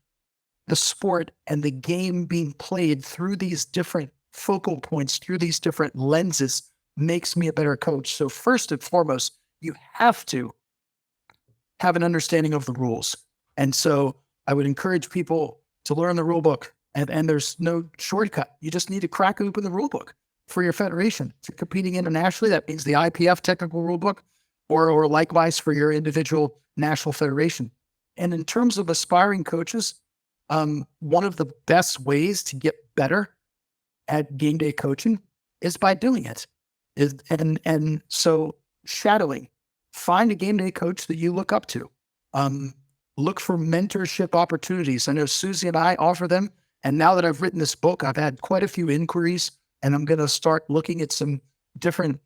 the sport and the game being played through these different focal points, through these different lenses, makes me a better coach. So first and foremost, you have to have an understanding of the rules. And so I would encourage people to learn the rule book. And there's no shortcut. You just need to crack open the rule book for your federation. If you're competing internationally, that means the IPF technical rule book, or likewise for your individual national federation. And in terms of aspiring coaches, one of the best ways to get better at game day coaching is by doing it. And so shadowing, find a game day coach that you look up to. Look for mentorship opportunities. I know Susie and I offer them. And now that I've written this book, I've had quite a few inquiries, and I'm going to start looking at some different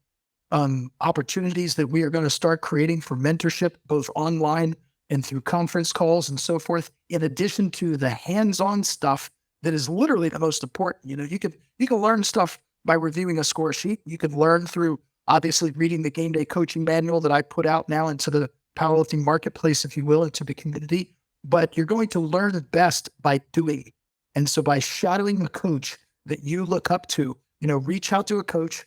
opportunities that we are going to start creating for mentorship, both online and through conference calls and so forth, in addition to the hands-on stuff that is literally the most important. You know, you can learn stuff by reviewing a score sheet. You can learn through obviously reading the game day coaching manual that I put out now into the powerlifting marketplace, if you will, into the community. But you're going to learn best by doing. And so by shadowing a coach that you look up to, reach out to a coach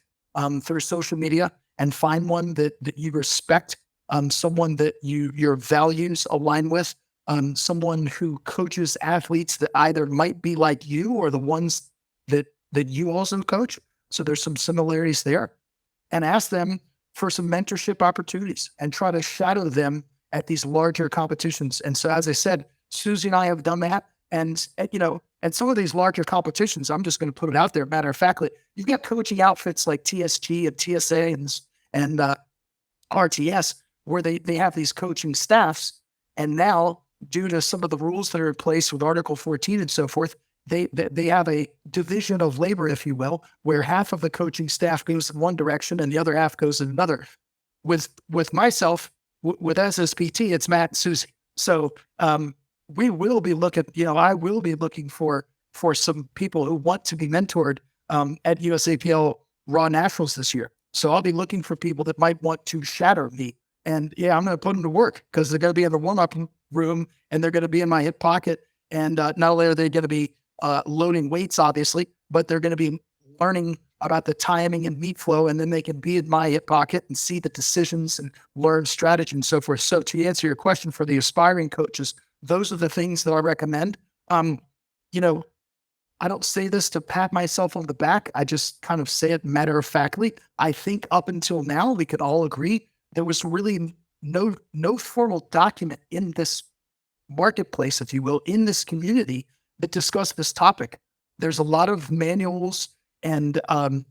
through social media and find one that you respect, someone that your values align with, someone who coaches athletes that either might be like you or the ones that you also coach. So there's some similarities there. And ask them for some mentorship opportunities and try to shadow them at these larger competitions. And so, as I said, Susie and I have done that. And some of these larger competitions, I'm just going to put it out there. Matter of fact, you've got coaching outfits like TSG and TSA and RTS, where they have these coaching staffs. And now due to some of the rules that are in place with Article 14 and so forth, they have a division of labor, if you will, where half of the coaching staff goes in one direction and the other half goes in another. With myself, with SSPT, it's Matt and Susie. So we will be looking, I will be looking for some people who want to be mentored at USAPL Raw Nationals this year. So I'll be looking for people that might want to shatter me. And I'm going to put them to work because they're going to be in the warm-up room and they're going to be in my hip pocket. And not only are they going to be loading weights, obviously, but they're going to be learning about the timing and meat flow, and then they can be in my hip pocket and see the decisions and learn strategy and so forth. So to answer your question for the aspiring coaches, those are the things that I recommend. I don't say this to pat myself on the back. I just kind of say it matter-of-factly. I think up until now, we could all agree there was really no formal document in this marketplace, if you will, in this community that discussed this topic. There's a lot of manuals and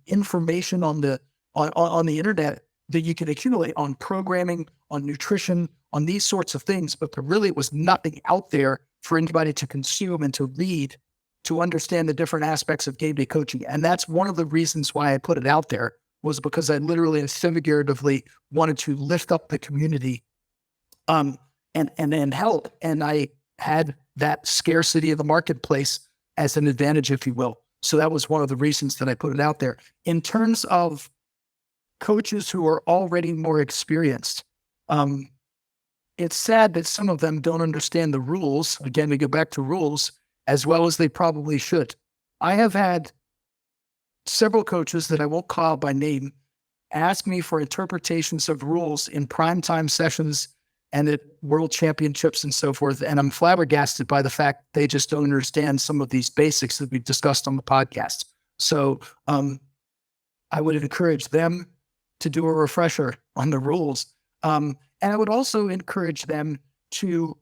information on the internet that you can accumulate on programming, on nutrition, on these sorts of things, but there really was nothing out there for anybody to consume and to read to understand the different aspects of game day coaching. And that's one of the reasons why I put it out there, was because I literally and figuratively wanted to lift up the community and help. And I had that scarcity of the marketplace as an advantage, if you will. So that was one of the reasons that I put it out there. In terms of coaches who are already more experienced, it's sad that some of them don't understand the rules. Again, we go back to rules as well as they probably should. I have had several coaches that I won't call out by name ask me for interpretations of rules in primetime sessions and at world championships and so forth. And I'm flabbergasted by the fact they just don't understand some of these basics that we've discussed on the podcast. So I would encourage them to do a refresher on the rules. And I would also encourage them to,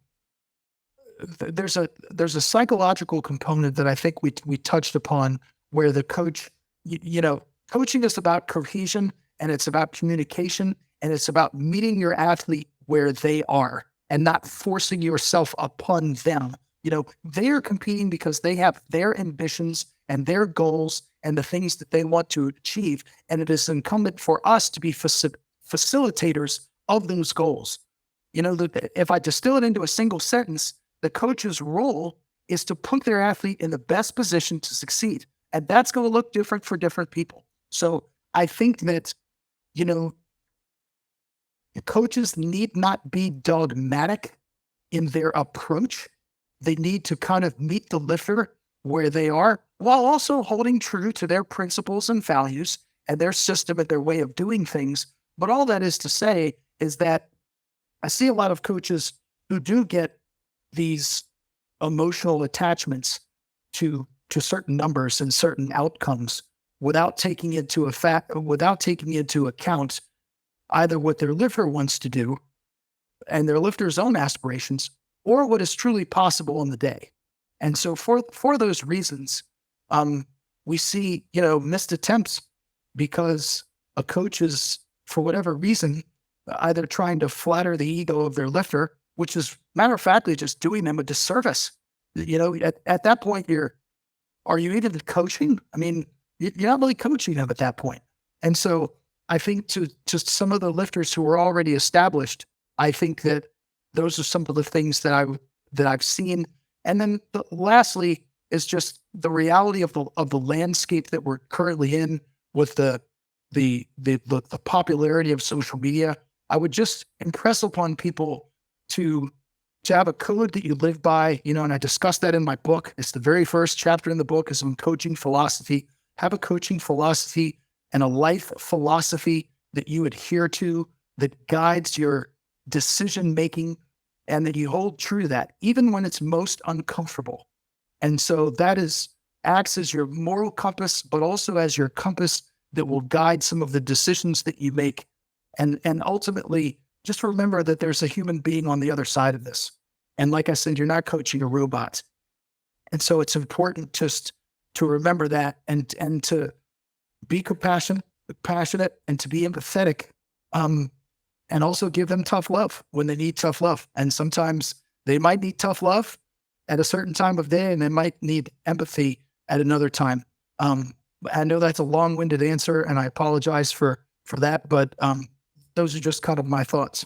there's a psychological component that I think we touched upon, where the coach, coaching is about cohesion, and it's about communication, and it's about meeting your athlete where they are and not forcing yourself upon them. They are competing because they have their ambitions and their goals and the things that they want to achieve. And it is incumbent for us to be facilitators of those goals. If I distill it into a single sentence, the coach's role is to put their athlete in the best position to succeed. And that's going to look different for different people. So I think that, coaches need not be dogmatic in their approach. They need to kind of meet the lifter where they are, while also holding true to their principles and values and their system and their way of doing things. But all that is to say is that I see a lot of coaches who do get these emotional attachments to certain numbers and certain outcomes without taking into account either what their lifter wants to do and their lifter's own aspirations, or what is truly possible in the day. And so for those reasons, we see, missed attempts because a coach is, for whatever reason, either trying to flatter the ego of their lifter, which is matter of factly just doing them a disservice. At that point, are you even coaching? I mean, you're not really coaching them at that point. And so I think to just some of the lifters who are already established, I think that those are some of the things that I've seen. And then lastly is just the reality of the landscape that we're currently in with the popularity of social media. I would just impress upon people to have a code that you live by, and I discussed that in my book. It's the very first chapter in the book is on coaching philosophy. Have a coaching philosophy and a life philosophy that you adhere to, that guides your decision-making, and that you hold true to that, even when it's most uncomfortable. And so that acts as your moral compass, but also as your compass that will guide some of the decisions that you make. And ultimately, just remember that there's a human being on the other side of this. And like I said, you're not coaching a robot. And so it's important just to remember that and to be passionate and to be empathetic, and also give them tough love when they need tough love. And sometimes They might need tough love at a certain time of day, and they might need empathy at another time. I know that's a long-winded answer, and I apologize for that, but those are just kind of my thoughts.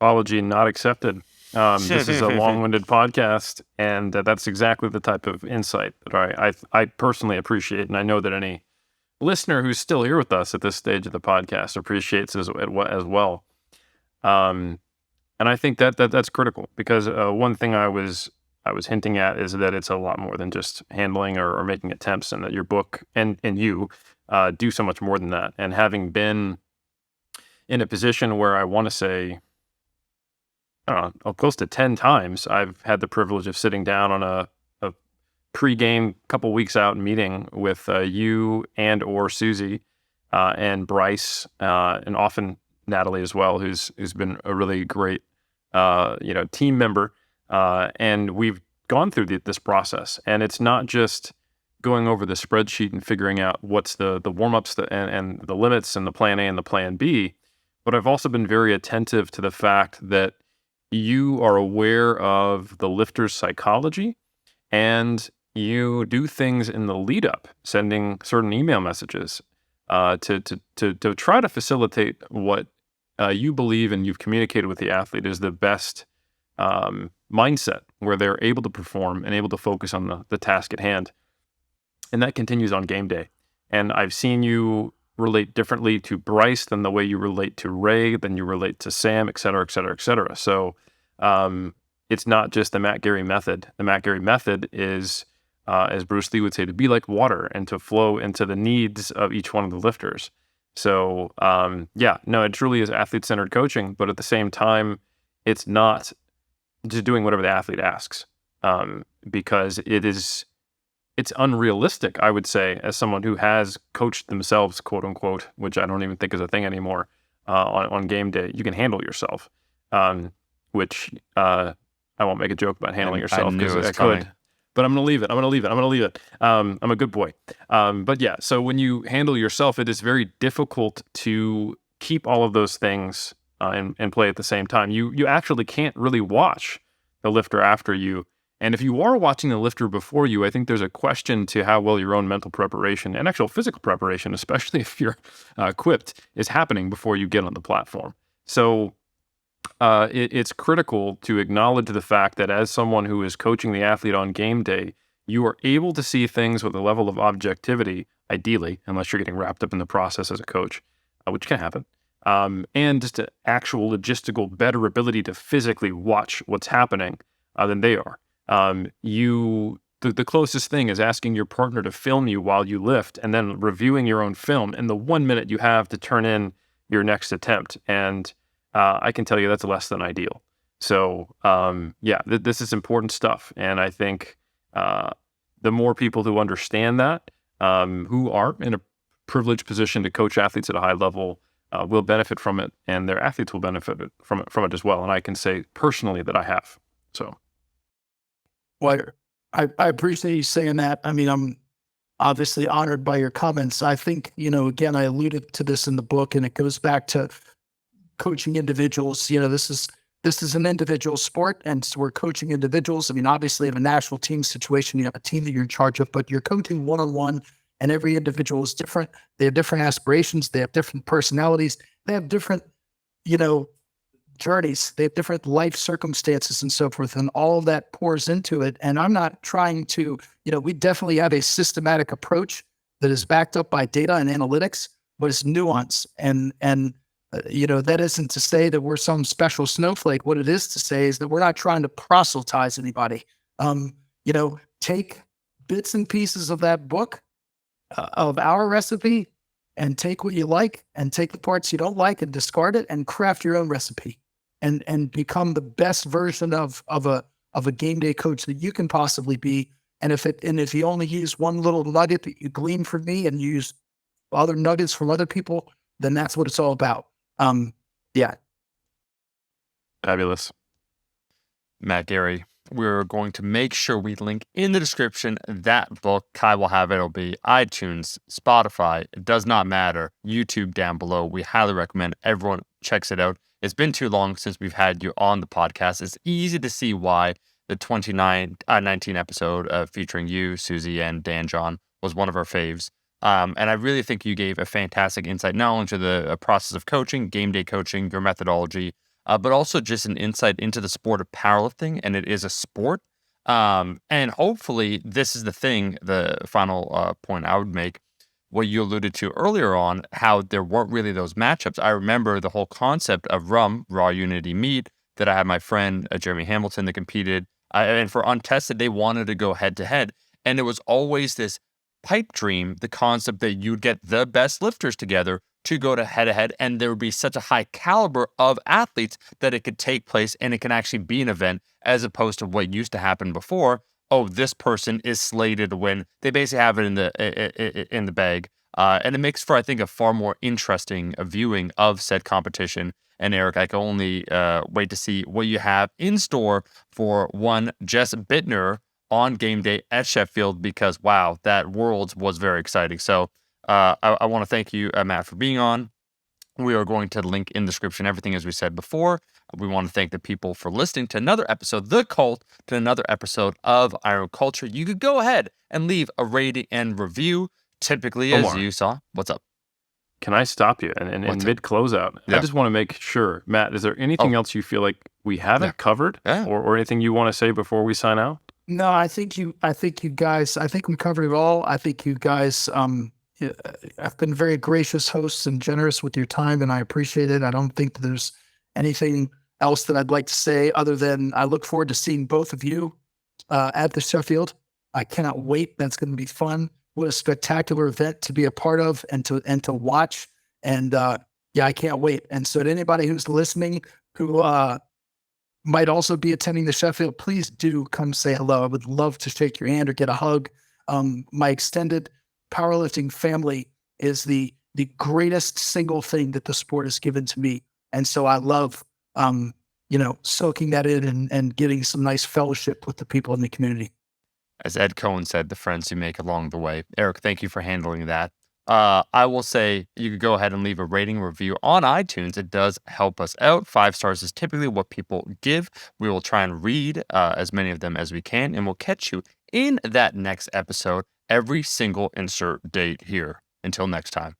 Apology not accepted. This is a long-winded podcast, and that's exactly the type of insight that I personally appreciate, and I know that any listener who's still here with us at this stage of the podcast appreciates as well. And I think that's critical, because one thing I was hinting at is that it's a lot more than just handling or making attempts, and that your book and you do so much more than that. And having been in a position where I want to say, I don't know, close to 10 times, I've had the privilege of sitting down on a pre-game couple weeks out meeting with you and or Susie and Bryce and often Natalie as well, who's been a really great team member, and we've gone through this process. And it's not just going over the spreadsheet and figuring out what's the warm-ups and the limits and the plan A and the plan B, but I've also been very attentive to the fact that you are aware of the lifter's psychology, and you do things in the lead up, sending certain email messages to try to facilitate what you believe and you've communicated with the athlete is the best mindset, where they're able to perform and able to focus on the task at hand. And that continues on game day. And I've seen you relate differently to Bryce than the way you relate to Ray, than you relate to Sam, et cetera, et cetera, et cetera. So it's not just the Matt Gary method. The Matt Gary method is, as Bruce Lee would say, to be like water and to flow into the needs of each one of the lifters. So it truly is athlete-centered coaching, but at the same time, it's not just doing whatever the athlete asks, because it's unrealistic, I would say, as someone who has coached themselves, quote unquote, which I don't even think is a thing anymore, on game day. You can handle yourself, which I won't make a joke about handling yourself, because I could. But I'm going to leave it. I'm a good boy. But yeah, so when you handle yourself, it is very difficult to keep all of those things and play at the same time. You actually can't really watch the lifter after you. And if you are watching the lifter before you, I think there's a question to how well your own mental preparation and actual physical preparation, especially if you're equipped, is happening before you get on the platform. So it's critical to acknowledge the fact that as someone who is coaching the athlete on game day, you are able to see things with a level of objectivity, ideally, unless you're getting wrapped up in the process as a coach, which can happen, and just an actual logistical better ability to physically watch what's happening than they are. The closest thing is asking your partner to film you while you lift and then reviewing your own film in the 1 minute you have to turn in your next attempt. And I can tell you that's less than ideal. So this is important stuff. And I think the more people who understand that, who are in a privileged position to coach athletes at a high level, will benefit from it, and their athletes will benefit from it as well. And I can say personally that I have. So. Well, I appreciate you saying that. I mean, I'm obviously honored by your comments. I think, again, I alluded to this in the book, and it goes back to coaching individuals. This is an individual sport, and so we're coaching individuals. I mean, obviously, in a national team situation, you have a team that you're in charge of, but you're coaching one-on-one, and every individual is different. They have different aspirations. They have different personalities. They have different, journeys. They have different life circumstances and so forth, and all of that pours into it. And I'm not trying to, we definitely have a systematic approach that is backed up by data and analytics, but it's nuance. And that isn't to say that we're some special snowflake. What it is to say is that we're not trying to proselytize anybody. Take bits and pieces of that book, of our recipe, and take what you like, and take the parts you don't like and discard it, and craft your own recipe, and become the best version of a game day coach that you can possibly be. And if you only use one little nugget that you glean from me and use other nuggets from other people, then that's what it's all about. Fabulous. Matt Gary, we're going to make sure we link in the description that book. Kai will have it. It'll be iTunes, Spotify. It does not matter. YouTube down below. We highly recommend everyone checks it out. it's been too long since we've had you on the podcast. It's easy to see why the 19 episode featuring you, Susie, and Dan John was one of our faves. And I really think you gave a fantastic insight, not only to the process of coaching, game day coaching, your methodology, but also just an insight into the sport of powerlifting. And it is a sport. And hopefully, this is the final point I would make, what you alluded to earlier on, how there weren't really those matchups. I remember the whole concept of Raw Unity Meat, that I had my friend Jeremy Hamilton that competed. And for Untested, they wanted to go head to head. And it was always this pipe dream, the concept that you'd get the best lifters together to go to head to head. And there would be such a high caliber of athletes that it could take place and it can actually be an event, as opposed to what used to happen before. Oh, this person is slated to win. They basically have it in the bag. And it makes for, I think, a far more interesting viewing of said competition. And Eric, I can only wait to see what you have in store for one Jess Bittner on game day at Sheffield, because wow, that Worlds was very exciting. So I want to thank you, Matt, for being on. We are going to link in the description everything as we said before. We want to thank the people for listening to another episode, The Cult, to another episode of Iron Culture. You could go ahead and leave a rating and review. Typically, as you saw, what's up? Can I stop you? And in mid closeout, I just want to make sure, Matt, is there anything else you feel like we haven't covered, or anything you want to say before we sign out? No, I think you guys, I think we covered it all. I think you guys, have been very gracious hosts and generous with your time, and I appreciate it. I don't think that there's anything else that I'd like to say other than I look forward to seeing both of you at the Sheffield. I cannot wait. That's going to be fun. What a spectacular event to be a part of and to watch. And I can't wait. And so to anybody who's listening who might also be attending the Sheffield, please do come say hello. I would love to shake your hand or get a hug. My extended powerlifting family is the greatest single thing that the sport has given to me. And so I love, soaking that in and getting some nice fellowship with the people in the community. As Ed Cohen said, the friends you make along the way. Eric, thank you for handling that. I will say you could go ahead and leave a rating review on iTunes. It does help us out. 5 stars is typically what people give. We will try and read as many of them as we can, and we'll catch you in that next episode every single insert date here. Until next time.